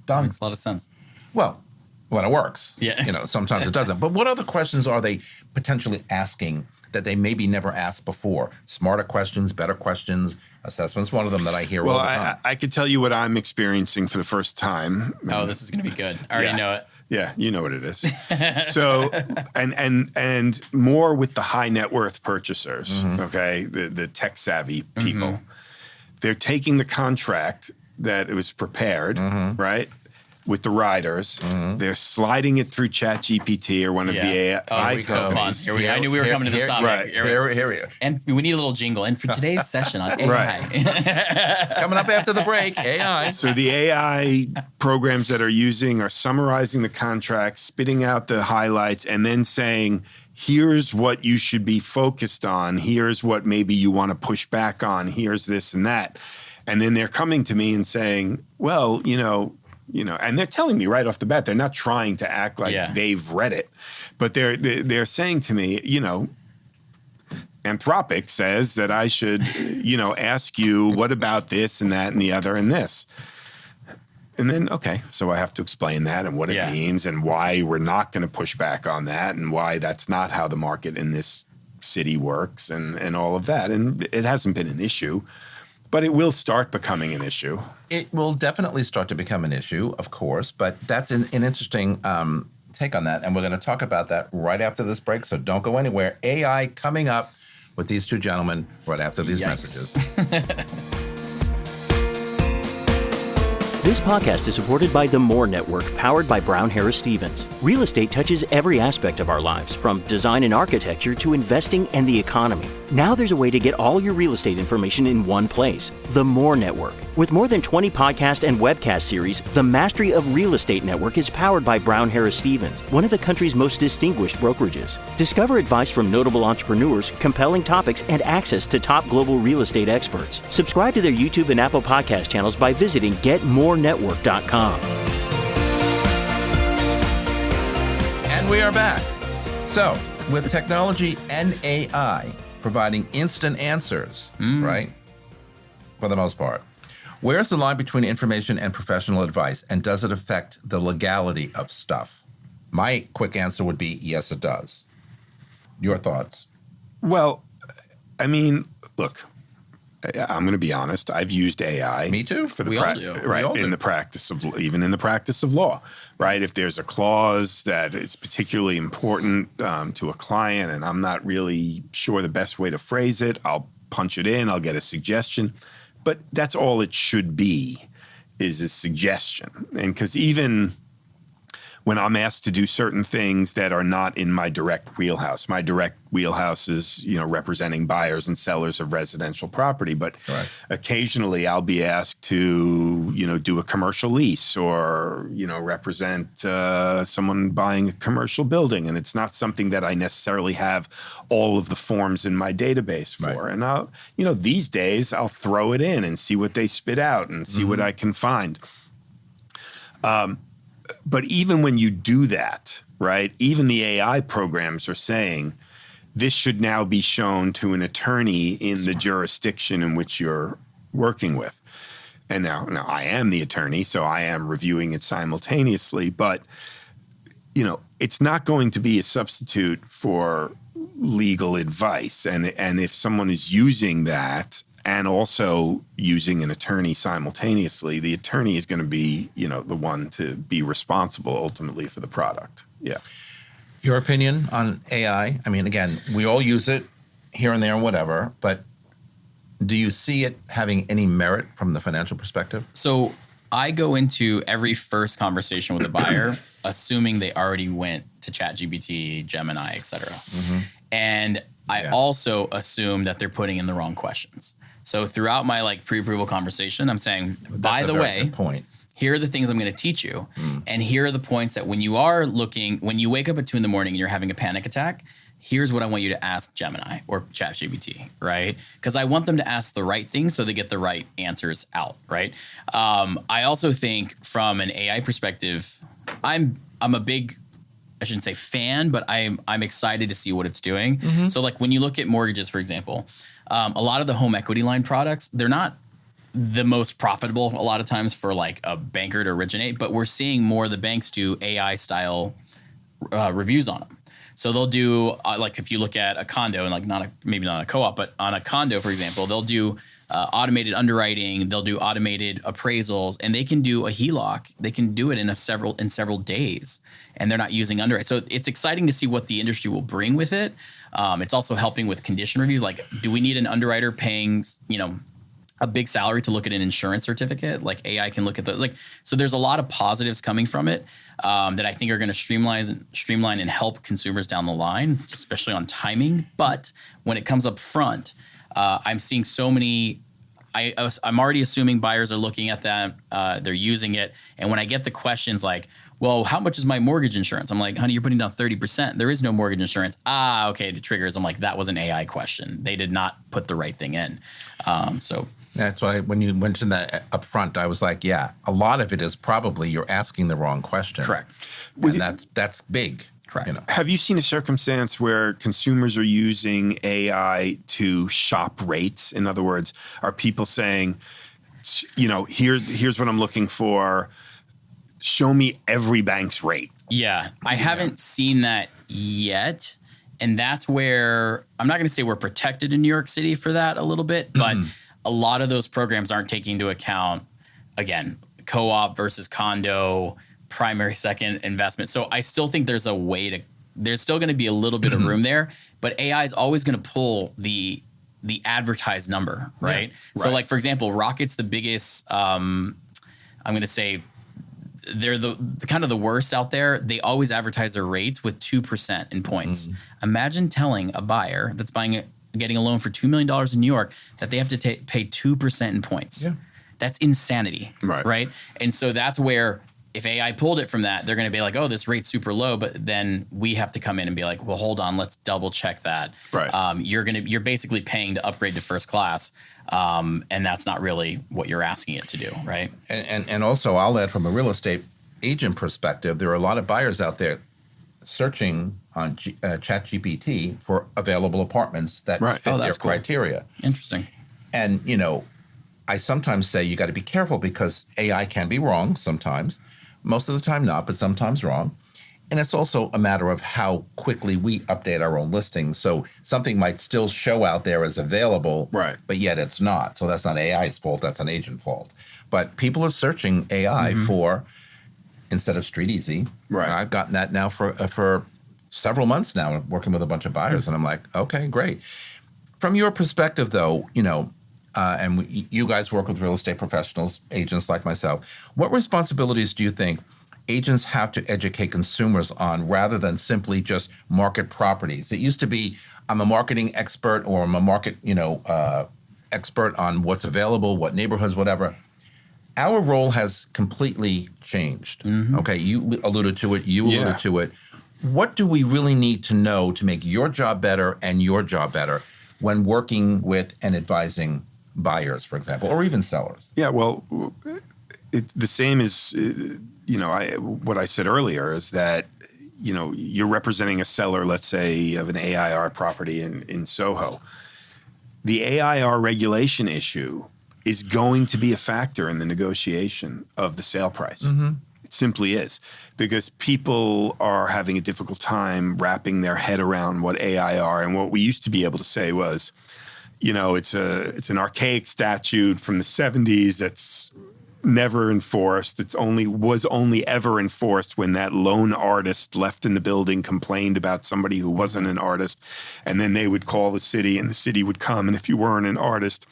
Done. Makes a lot of sense. Well, when it works. Yeah. Sometimes it doesn't. But what other questions are they potentially asking that they maybe never asked before? Smarter questions, better questions, assessments. One of them that I hear all the time. I could tell you what I'm experiencing for the first time. Oh, this is going to be good. I already know it. Yeah, you know what it is. So, and more with the high net worth purchasers, okay, the tech savvy people. They're taking the contract that it was prepared, right, with the riders. They're sliding it through ChatGPT or one of the AI it's so fun. companies. I knew we were coming to this topic. Right. Here. And we need a little jingle. And for today's session on AI. Coming up after the break, AI. So the AI programs that are using are summarizing the contract, spitting out the highlights, and then saying, here's what you should be focused on. Here's what maybe you want to push back on. Here's this and that. And then they're coming to me and saying, well, and they're telling me right off the bat, they're not trying to act like they've read it, but they're saying to me, Anthropic says that I should, ask you, what about this and that and the other and this? And then, okay, so I have to explain that and what it means and why we're not going to push back on that and why that's not how the market in this city works and all of that. And it hasn't been an issue, but it will start becoming an issue. It will definitely start to become an issue, of course, but that's an interesting take on that. And we're going to talk about that right after this break, so don't go anywhere. AI coming up with these two gentlemen right after these messages. This podcast is supported by the More Network, powered by Brown Harris Stevens. Real estate touches every aspect of our lives, from design and architecture to investing and the economy. Now there's a way to get all your real estate information in one place. The More Network. With more than 20 podcast and webcast series, the Mastery of Real Estate Network is powered by Brown Harris Stevens, one of the country's most distinguished brokerages. Discover advice from notable entrepreneurs, compelling topics, and access to top global real estate experts. Subscribe to their YouTube and Apple podcast channels by visiting GetMoreNetwork.com. And we are back. So, with technology and AI providing instant answers, right? For the most part. Where's the line between information and professional advice, and does it affect the legality of stuff? My quick answer would be yes, it does. Your thoughts? Well, I mean, look, I'm going to be honest. I've used AI. Me too. For the We all do. right We all do. in the practice of even in the practice of law, right? If there's a clause that is particularly important to a client, and I'm not really sure the best way to phrase it, I'll punch it in. I'll get a suggestion, but that's all it should be, is a suggestion. And because even when I'm asked to do certain things that are not in my direct wheelhouse. My direct wheelhouse is, representing buyers and sellers of residential property. But occasionally I'll be asked to, do a commercial lease or, represent someone buying a commercial building. And it's not something that I necessarily have all of the forms in my database for. And I'll, these days I'll throw it in and see what they spit out and see what I can find. But even when you do that, right, even the AI programs are saying this should now be shown to an attorney in the jurisdiction in which you're working with. And now I am the attorney, so I am reviewing it simultaneously. But, it's not going to be a substitute for legal advice. And if someone is using that and also using an attorney simultaneously, the attorney is going to be, the one to be responsible ultimately for the product. Yeah. Your opinion on AI? I mean, again, we all use it here and there and whatever, but do you see it having any merit from the financial perspective? So I go into every first conversation with a buyer assuming they already went to ChatGPT, Gemini, et cetera. And I also assume that they're putting in the wrong questions. So throughout my pre-approval conversation, I'm saying, by the way, point. Here are the things I'm going to teach you. And here are the points that when you wake up at 2 a.m. and you're having a panic attack, here's what I want you to ask Gemini or ChatGPT, right? Because I want them to ask the right things so they get the right answers out, right? I also think from an AI perspective, I'm a big, I shouldn't say fan, but I'm excited to see what it's doing. So when you look at mortgages, for example, a lot of the home equity line products, they're not the most profitable a lot of times for a banker to originate, but we're seeing more of the banks do AI style reviews on them. So they'll do like if you look at a condo and like maybe not a co-op, but on a condo, for example, they'll do automated underwriting, they'll do automated appraisals, and they can do a HELOC. They can do it in several days, and they're not using underwrite. So it's exciting to see what the industry will bring with it. It's also helping with condition reviews. Like, do we need an underwriter paying, a big salary to look at an insurance certificate? Like AI can look at those. So there's a lot of positives coming from it that I think are going to streamline and help consumers down the line, especially on timing. But when it comes up front, I'm seeing so many. I'm already assuming buyers are looking at that. They're using it. And when I get the questions like, well, how much is my mortgage insurance? I'm like, honey, you're putting down 30%. There is no mortgage insurance. Okay, the triggers. I'm like, that was an AI question. They did not put the right thing in. So that's why when you mentioned that up front, I was like, yeah, a lot of it is probably you're asking the wrong question. Correct. And that's big. Correct. Have you seen a circumstance where consumers are using AI to shop rates? In other words, are people saying, here's what I'm looking for. Show me every bank's rate. Yeah, I haven't seen that yet. And that's where I'm not going to say we're protected in New York City for that a little bit, but a lot of those programs aren't taking into account, again, co-op versus condo, primary, second investment. So I still think there's still going to be a little bit of room there, but AI is always going to pull the advertised number, right? Yeah, so like, for example, Rocket's the biggest, I'm going to say they're the kind of the worst out there. They always advertise their rates with 2% in points. Imagine telling a buyer that's getting a loan for $2 million in New York that they have to pay 2% in points. Yeah. That's insanity, right? And so that's where, if AI pulled it from that, they're going to be like, oh, this rate's super low, but then we have to come in and be like, well, hold on, let's double check that. Right. You're basically paying to upgrade to first class, and that's not really what you're asking it to do, right? And also, I'll add from a real estate agent perspective, there are a lot of buyers out there searching on ChatGPT for available apartments that fit their criteria. Interesting. And I sometimes say you got to be careful because AI can be wrong sometimes. Most of the time not, but sometimes wrong. And it's also a matter of how quickly we update our own listings. So something might still show out there as available, but yet it's not. So that's not AI's fault, that's an agent fault. But people are searching AI for, instead of Street Easy. Right. I've gotten that now for several months now, working with a bunch of buyers. And I'm like, okay, great. From your perspective though, and you guys work with real estate professionals, agents like myself. What responsibilities do you think agents have to educate consumers on rather than simply just market properties? It used to be, I'm a marketing expert or I'm a market, expert on what's available, what neighborhoods, whatever. Our role has completely changed. Okay, you alluded to it, you alluded to it. What do we really need to know to make your job better and your job better when working with and advising buyers, for example, or even sellers? Yeah, well, the same as, what I said earlier is that, you're representing a seller, let's say, of an AIR property in Soho. The AIR regulation issue is going to be a factor in the negotiation of the sale price. It simply is, because people are having a difficult time wrapping their head around what AIR, and what we used to be able to say was, it's an archaic statute from the 70s that's never enforced. Was only ever enforced when that lone artist left in the building complained about somebody who wasn't an artist, and then they would call the city, and the city would come, and if you weren't an artist,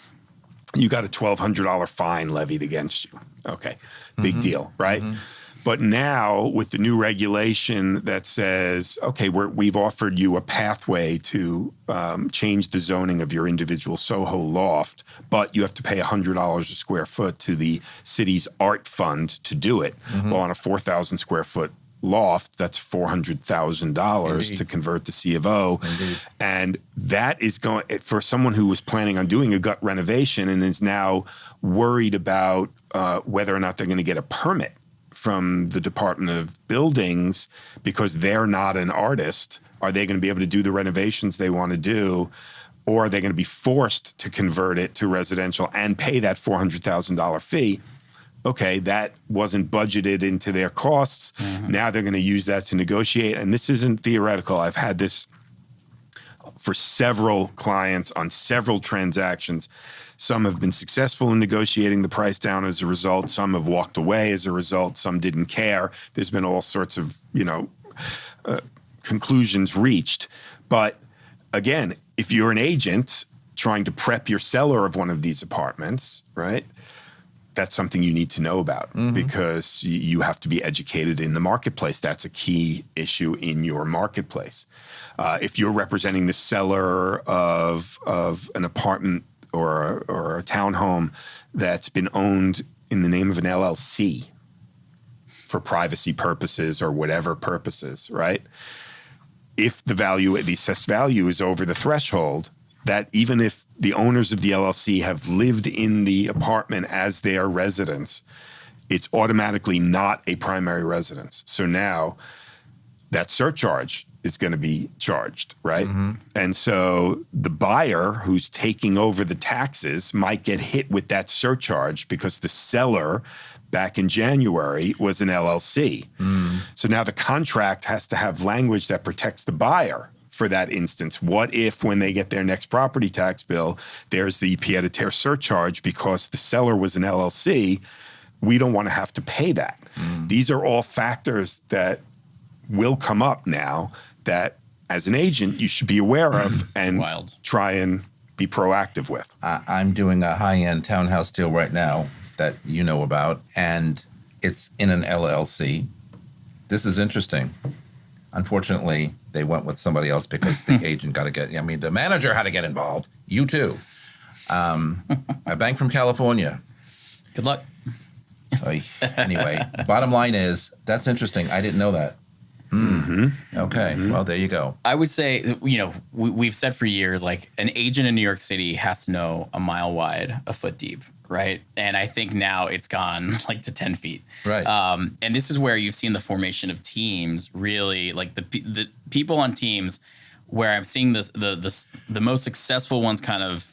you got a $1,200 fine levied against you. Okay, big deal, right? But now with the new regulation that says, okay, we've offered you a pathway to change the zoning of your individual Soho loft, but you have to pay $100 a square foot to the city's art fund to do it. Well, on a 4,000 square foot loft, that's $400,000 to convert the C of O. And that is going, for someone who was planning on doing a gut renovation and is now worried about whether or not they're going to get a permit from the Department of Buildings because they're not an artist. Are they going to be able to do the renovations they want to do? Or are they going to be forced to convert it to residential and pay that $400,000 fee? okay, that wasn't budgeted into their costs. Now they're going to use that to negotiate. And this isn't theoretical. I've had this for several clients on several transactions. Some have been successful in negotiating the price down as a result. Some have walked away as a result. Some didn't care. There's been all sorts of, conclusions reached. But again, if you're an agent trying to prep your seller of one of these apartments, right, that's something you need to know about because you have to be educated in the marketplace. That's a key issue in your marketplace. If you're representing the seller of an apartment or a townhome that's been owned in the name of an LLC for privacy purposes or whatever purposes, right? If the assessed value is over the threshold, that even if the owners of the LLC have lived in the apartment as their residence, it's automatically not a primary residence. So now that surcharge is going to be charged, right? And so the buyer who's taking over the taxes might get hit with that surcharge because the seller back in January was an LLC. So now the contract has to have language that protects the buyer for that instance. What if when they get their next property tax bill, there's the pied-à-terre surcharge because the seller was an LLC? We don't want to have to pay that. These are all factors that will come up now that as an agent you should be aware of and try and be proactive with. I'm doing a high-end townhouse deal right now that you know about, and it's in an LLC. This is interesting. Unfortunately, they went with somebody else because the agent the manager had to get involved. You too. A bank from California. Good luck. Anyway, bottom line is, that's interesting. I didn't know that. Okay, well, there you go. I would say, we've said for years, like an agent in New York City has to know a mile wide, a foot deep, right? And I think now it's gone like to 10 feet. Right. And this is where you've seen the formation of teams really, like the people on teams where I'm seeing the most successful ones kind of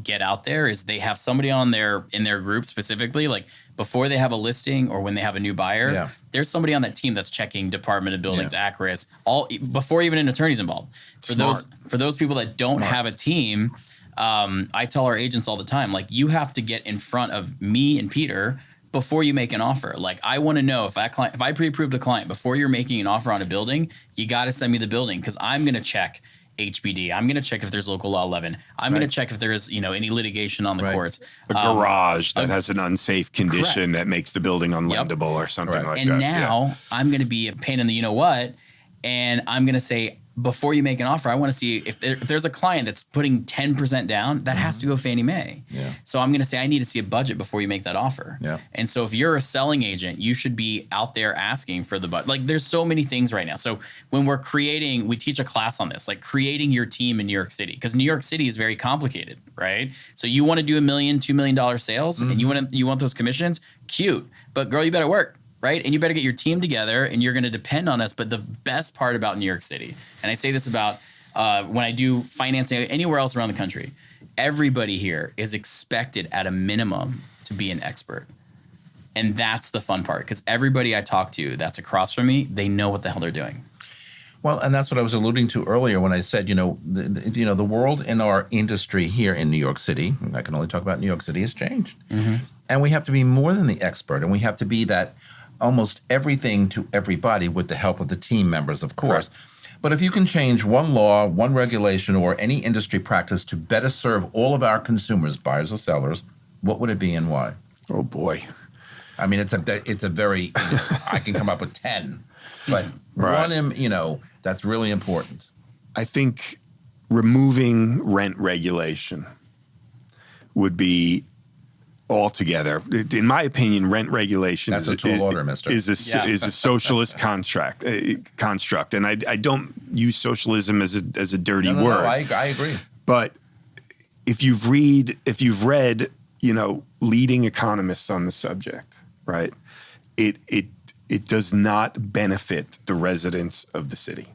get out there is they have somebody in their group specifically, like before they have a listing or when they have a new buyer, there's somebody on that team that's checking Department of Buildings, ACRIS, all before even an attorney's involved. For those people that don't have a team, I tell our agents all the time, like, you have to get in front of me and Peter before you make an offer. Like, I want to know if I pre-approved a client before you're making an offer on a building, you got to send me the building because I'm going to check HBD. I'm going to check if there's local law 11. I'm going to check if there's, any litigation on the courts. A garage that has an unsafe condition that makes the building unlendable or something like that. And now I'm going to be a pain in the you-know-what, and I'm going to say, before you make an offer, I want to see if there's a client that's putting 10% down, that has to go Fannie Mae. Yeah. So I'm going to say, I need to see a budget before you make that offer. Yeah. And so if you're a selling agent, you should be out there asking for the budget. Like, there's so many things right now. So when we teach a class on this, like creating your team in New York City, because New York City is very complicated, right? So you want to do $1 million, $2 million sales, and you want those commissions, cute. But girl, you better work. Right? And you better get your team together, and you're going to depend on us. But the best part about New York City, and I say this about when I do financing anywhere else around the country, everybody here is expected at a minimum to be an expert. And that's the fun part, because everybody I talk to that's across from me, they know what the hell they're doing. Well, and that's what I was alluding to earlier when I said, the world in our industry here in New York City, I can only talk about New York City, has changed. And we have to be more than the expert, and we have to be that almost everything to everybody with the help of the team members, of course. Right. But if you can change one law, one regulation, or any industry practice to better serve all of our consumers, buyers or sellers, what would it be and why? Oh, boy. I mean, it's a very, I can come up with 10, but one, that's really important. I think removing rent regulation would be altogether, in my opinion, rent regulation is a socialist construct, and I don't use socialism as a dirty word. No, I agree. But if you've read, leading economists on the subject, right? It does not benefit the residents of the city.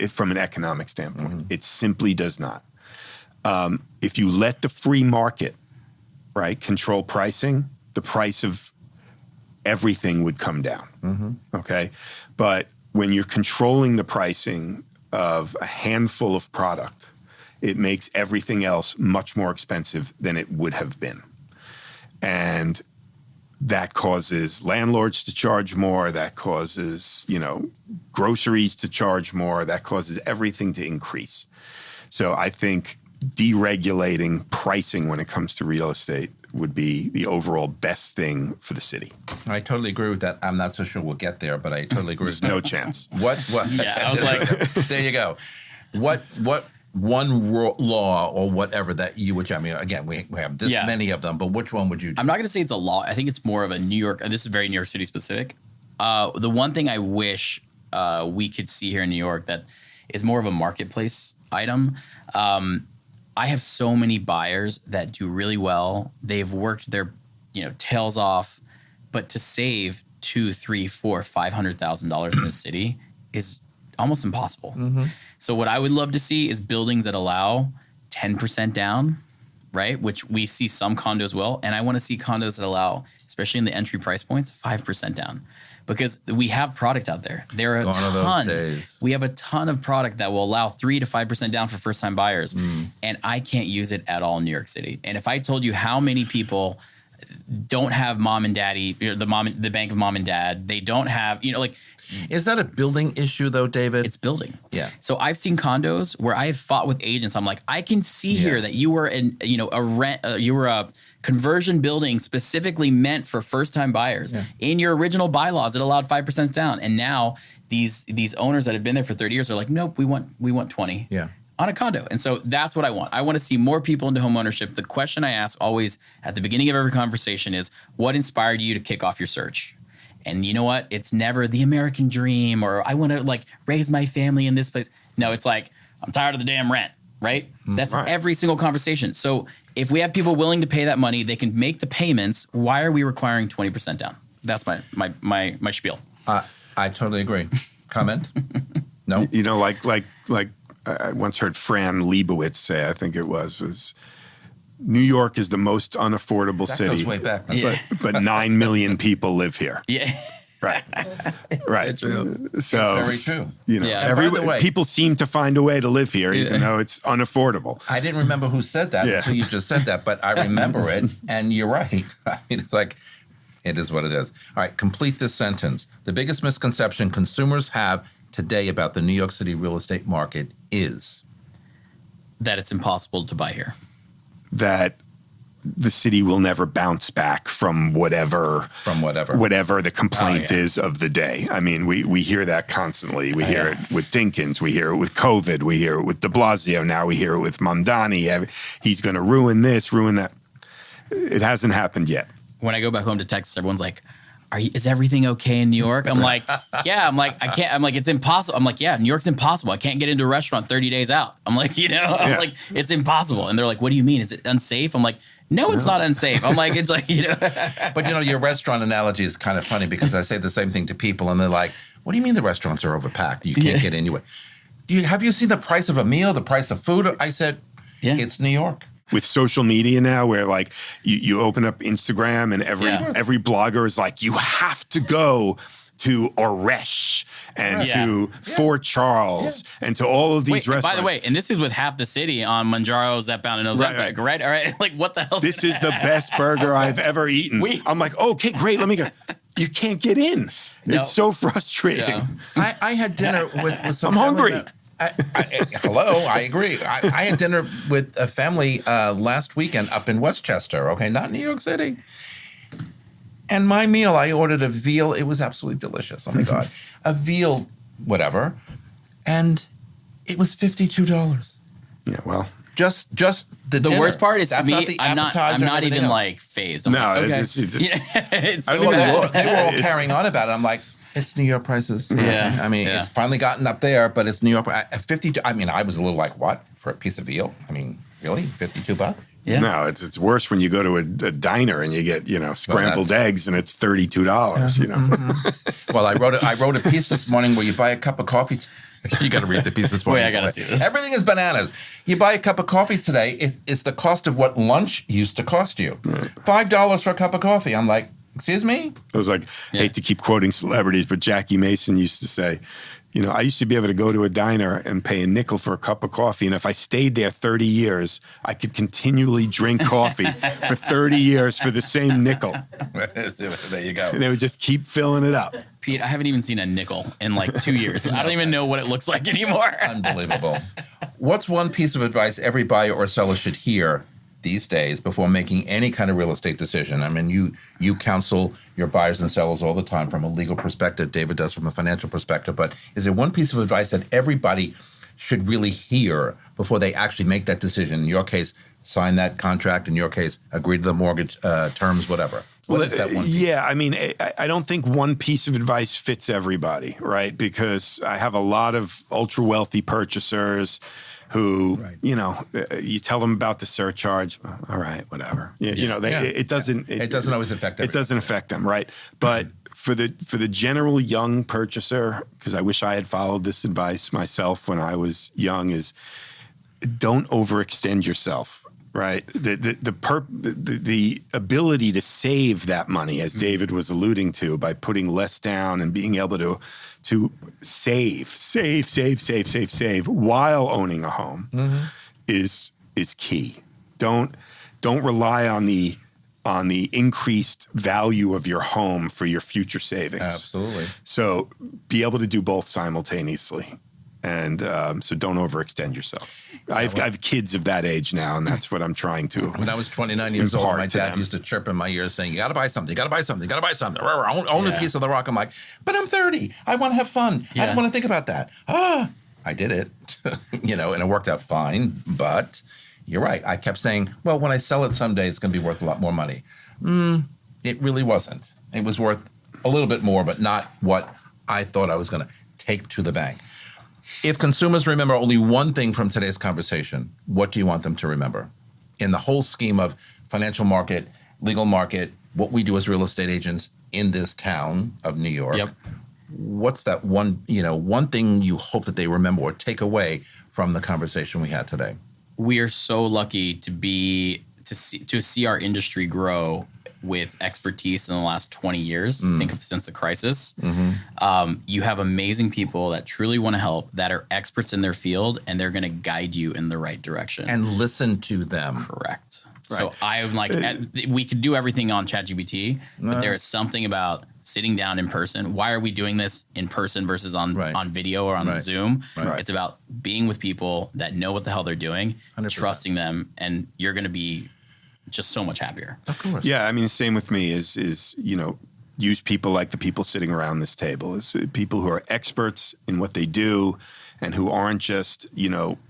From an economic standpoint, it simply does not. If you let the free market, right, control pricing, the price of everything would come down. Okay. But when you're controlling the pricing of a handful of product, it makes everything else much more expensive than it would have been. And that causes landlords to charge more. That causes, groceries to charge more. That causes everything to increase. So I think deregulating pricing when it comes to real estate would be the overall best thing for the city. I totally agree with that. I'm not so sure we'll get there, but I totally agree There's with that. no chance. What? Yeah, I was like, there you go. What one law or whatever that you would, I mean, again, we have this many of them, but which one would you do? I'm not going to say it's a law. I think it's more of a New York. This is very New York City specific. The one thing I wish we could see here in New York that is more of a marketplace item. I have so many buyers that do really well. They've worked their, tails off, but to save $200,000, $300,000, $500,000 in this city is almost impossible. So what I would love to see is buildings that allow 10% down, right? Which we see some condos will, and I want to see condos that allow, especially in the entry price points, 5% down. Because we have product out there. There are a ton. We have a ton of product that will allow 3 to 5% down for first-time buyers, and I can't use it at all in New York City. And if I told you how many people don't have mom and daddy, the bank of mom and dad, they don't have, Is that a building issue though, David? it's building. Yeah. So I've seen condos where I've fought with agents. I'm like, I can see here that you were you were a conversion building specifically meant for first-time buyers. In your original bylaws, it allowed 5% down, and now these owners that have been there for 30 years are like, nope, we want 20. Yeah. On a condo. And so that's what I want. I want to see more people into homeownership. The question I ask always at the beginning of every conversation is, what inspired you to kick off your search? And you know what? It's never the American dream or I want to raise my family in this place. No, it's like, I'm tired of the damn rent, right? That's every single conversation. So if we have people willing to pay that money, they can make the payments. Why are we requiring 20% down? That's my spiel. I totally agree. Comment? No? Like I once heard Fran Lebowitz say, I think it was New York is the most unaffordable That city. goes way back. But 9 million people live here. Yeah. Right. Right. So Very true. Yeah. By the way- people seem to find a way to live here, even though it's unaffordable. I didn't remember who said that until you just said that, but I remember it, and you're right. I mean, it's like, it is what it is. All right, complete this sentence. The biggest misconception consumers have today about the New York City real estate market is That it's impossible to buy here. That the city will never bounce back from whatever the complaint is of the day. I mean, we hear that constantly. We hear it with Dinkins. We hear it with COVID. We hear it with de Blasio. Now we hear it with Mamdani. He's going to ruin this, ruin that. It hasn't happened yet. When I go back home to Texas, everyone's like, is everything okay in New York? I'm like, yeah. I'm like, I can't. I'm like, it's impossible. I'm like, yeah, New York's impossible. I can't get into a restaurant 30 days out. I'm like, I'm like, it's impossible. And they're like, what do you mean? Is it unsafe? I'm like, no, it's not unsafe. I'm like, it's like, But your restaurant analogy is kind of funny because I say the same thing to people and they're like, what do you mean the restaurants are overpacked? You can't get anywhere. Have you seen the price of a meal, the price of food? I said, it's New York. With social media now, where like you open up Instagram and every blogger is like, you have to go to Oresh and to Fort Charles and to all of these restaurants. By the way, and this is with half the city on Manjaro, Zepbound, and Ozempic, right? All right, like what the hell? This is the best burger I've ever eaten. I'm like, okay, great, let me go. You can't get in. No. It's so frustrating. Yeah. I had dinner with some I'm hungry. Hello, I agree. I had dinner with a family last weekend up in Westchester, okay, not New York City. And my meal, I ordered a veal. It was absolutely delicious. Oh, my God. A veal, whatever. And it was $52. Yeah, well. Just the dinner. worst part is, to That's me, not the I'm appetizer not and even everything like phased. I'm No, like, okay. it's so Well, bad. they were all carrying on about it. I'm like, it's New York prices. Yeah. I mean, it's finally gotten up there, but it's New York. 52. I mean, I was a little like, what? For a piece of veal? I mean, really? $52? Yeah. No, it's worse when you go to a diner and you get, scrambled eggs and it's $32, Well, I wrote a piece this morning where you buy a cup of coffee. You got to read the piece this morning. Wait, I got to see this. Everything is bananas. You buy a cup of coffee today, it's the cost of what lunch used to cost you. $5 for a cup of coffee. I'm like, Excuse me? I was like, I hate to keep quoting celebrities, but Jackie Mason used to say, I used to be able to go to a diner and pay a nickel for a cup of coffee. And if I stayed there 30 years, I could continually drink coffee for 30 years for the same nickel. There you go. And they would just keep filling it up. Pete, I haven't even seen a nickel in like 2 years. I don't even know what it looks like anymore. Unbelievable. What's one piece of advice every buyer or seller should hear these days before making any kind of real estate decision? I mean, you counsel your buyers and sellers all the time from a legal perspective. David does from a financial perspective. But is there one piece of advice that everybody should really hear before they actually make that decision? In your case, sign that contract. In your case, agree to the mortgage terms, whatever. What is that one piece? Yeah, I mean, I don't think one piece of advice fits everybody, right? Because I have a lot of ultra wealthy purchasers who, you tell them about the surcharge. All right, whatever. It doesn't. It doesn't always affect everybody. It doesn't affect them, right? But for the general young purchaser, because I wish I had followed this advice myself when I was young, is don't overextend yourself. Right, the ability to save that money, as David was alluding to, by putting less down and being able to save while owning a home is key. Don't rely on the increased value of your home for your future savings. Absolutely. So be able to do both simultaneously. And so don't overextend yourself. I have kids of that age now, and that's what I'm trying to. When I was 29 years old, my dad used to chirp in my ear saying, you got to buy something, you got to buy something, you got to buy something. Own a piece of the rock. I'm like, but I'm 30. I want to have fun. I don't want to think about that. I did it, and it worked out fine. But you're right. I kept saying, well, when I sell it someday, it's going to be worth a lot more money. It really wasn't. It was worth a little bit more, but not what I thought I was going to take to the bank. If consumers remember only one thing from today's conversation, what do you want them to remember? In the whole scheme of financial market, legal market, what we do as real estate agents in this town of New York, what's that one thing you hope that they remember or take away from the conversation we had today? We are so lucky to see our industry grow with expertise in the last 20 years. Think of since the crisis. You have amazing people that truly want to help, that are experts in their field, and they're going to guide you in the right direction. And listen to them. Correct. Right. So I'm like, we could do everything on ChatGPT, but there is something about sitting down in person. Why are we doing this in person versus on video or on Zoom? Right. It's about being with people that know what the hell they're doing, 100%. Trusting them, and you're going to be just so much happier. Of course. Yeah, I mean, the same with me is use people like the people sitting around this table, is people who are experts in what they do and who aren't just,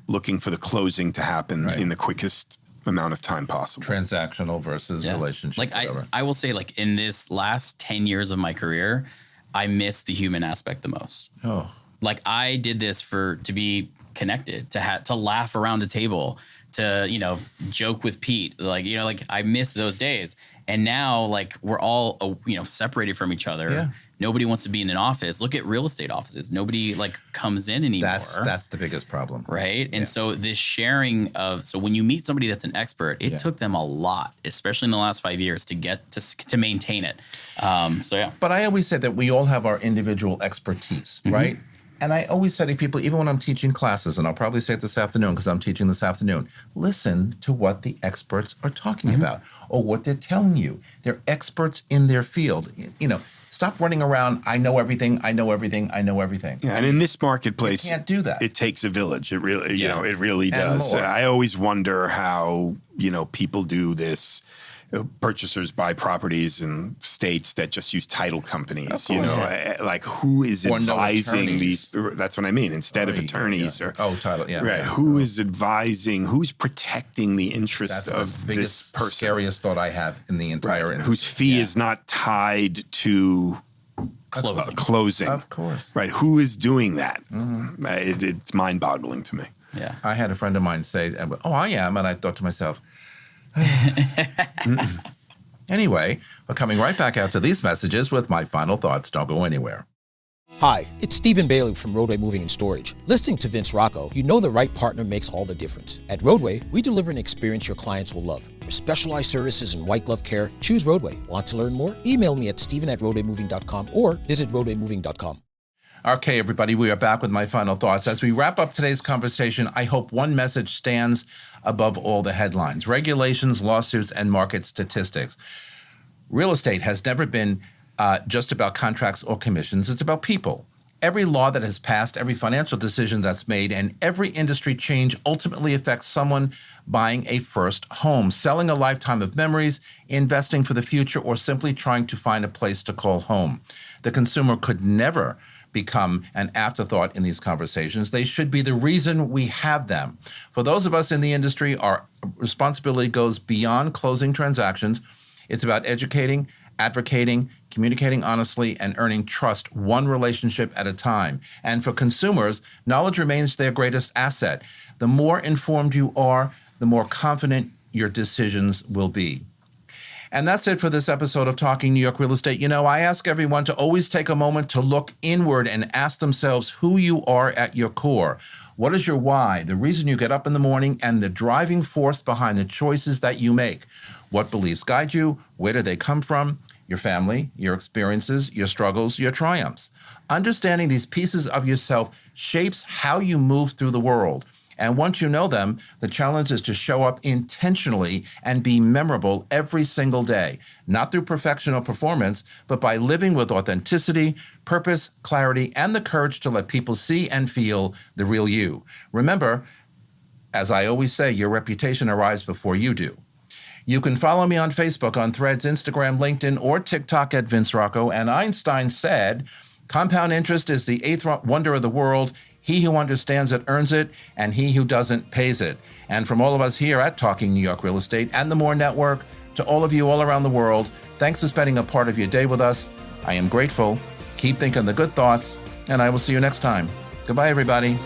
looking for the closing to happen in the quickest amount of time possible. Transactional versus relationship. Like I will say, like, in this last 10 years of my career, I miss the human aspect the most. Oh. Like, I did this to be connected, to laugh around a table, to, joke with Pete. Like, I miss those days. And now, like, we're all, separated from each other. Yeah. Nobody wants to be in an office. Look at real estate offices. Nobody comes in anymore. That's the biggest problem. Right. And so this sharing so when you meet somebody that's an expert, it took them a lot, especially in the last 5 years, to get to maintain it. But I always said that we all have our individual expertise, right? And I always say to people, even when I'm teaching classes, and I'll probably say it this afternoon because I'm teaching this afternoon, listen to what the experts are talking about or what they're telling you. They're experts in their field. Stop running around, I know everything. Yeah, and in this marketplace, you can't do that. It takes a village. It really, it really does. I always wonder how, people do this. Purchasers buy properties in states that just use title companies, like who is advising these? That's what I mean. Instead of attorneys title, right? Who is advising? Who's protecting the interest of this person? Scariest thought I have in the entire industry. Whose fee is not tied to closing. Of course. Right. Who is doing that? It's mind-boggling to me. Yeah. I had a friend of mine say, I am. And I thought to myself, anyway, we're coming right back after these messages with my final thoughts. Don't go anywhere. Hi, it's Stephen Bailey from Roadway Moving and Storage. Listening to Vince Rocco, you know the right partner makes all the difference. At Roadway, we deliver an experience your clients will love. For specialized services and white glove care, choose Roadway. Want to learn more? Email me at steven@roadwaymoving.com or visit roadwaymoving.com. Okay, everybody, we are back with my final thoughts. As we wrap up today's conversation, I hope one message stands above all the headlines: regulations, lawsuits, and market statistics. Real estate has never been just about contracts or commissions. It's about people. Every law that has passed, every financial decision that's made, and every industry change ultimately affects someone buying a first home, selling a lifetime of memories, investing for the future, or simply trying to find a place to call home. The consumer could never become an afterthought in these conversations. They should be the reason we have them. For those of us in the industry, our responsibility goes beyond closing transactions. It's about educating, advocating, communicating honestly, and earning trust one relationship at a time. And for consumers, knowledge remains their greatest asset. The more informed you are, the more confident your decisions will be. And that's it for this episode of Talking New York Real Estate. You know, I ask everyone to always take a moment to look inward and ask themselves who you are at your core. What is your why, the reason you get up in the morning, and the driving force behind the choices that you make? What beliefs guide you? Where do they come from? Your family, your experiences, your struggles, your triumphs. Understanding these pieces of yourself shapes how you move through the world. And once you know them, the challenge is to show up intentionally and be memorable every single day, not through perfection or performance, but by living with authenticity, purpose, clarity, and the courage to let people see and feel the real you. Remember, as I always say, your reputation arrives before you do. You can follow me on Facebook, on Threads, Instagram, LinkedIn, or TikTok at Vince Rocco. And Einstein said, compound interest is the eighth wonder of the world. He who understands it earns it, and he who doesn't pays it. And from all of us here at Talking New York Real Estate and the More Network, to all of you all around the world, thanks for spending a part of your day with us. I am grateful. Keep thinking the good thoughts, and I will see you next time. Goodbye, everybody.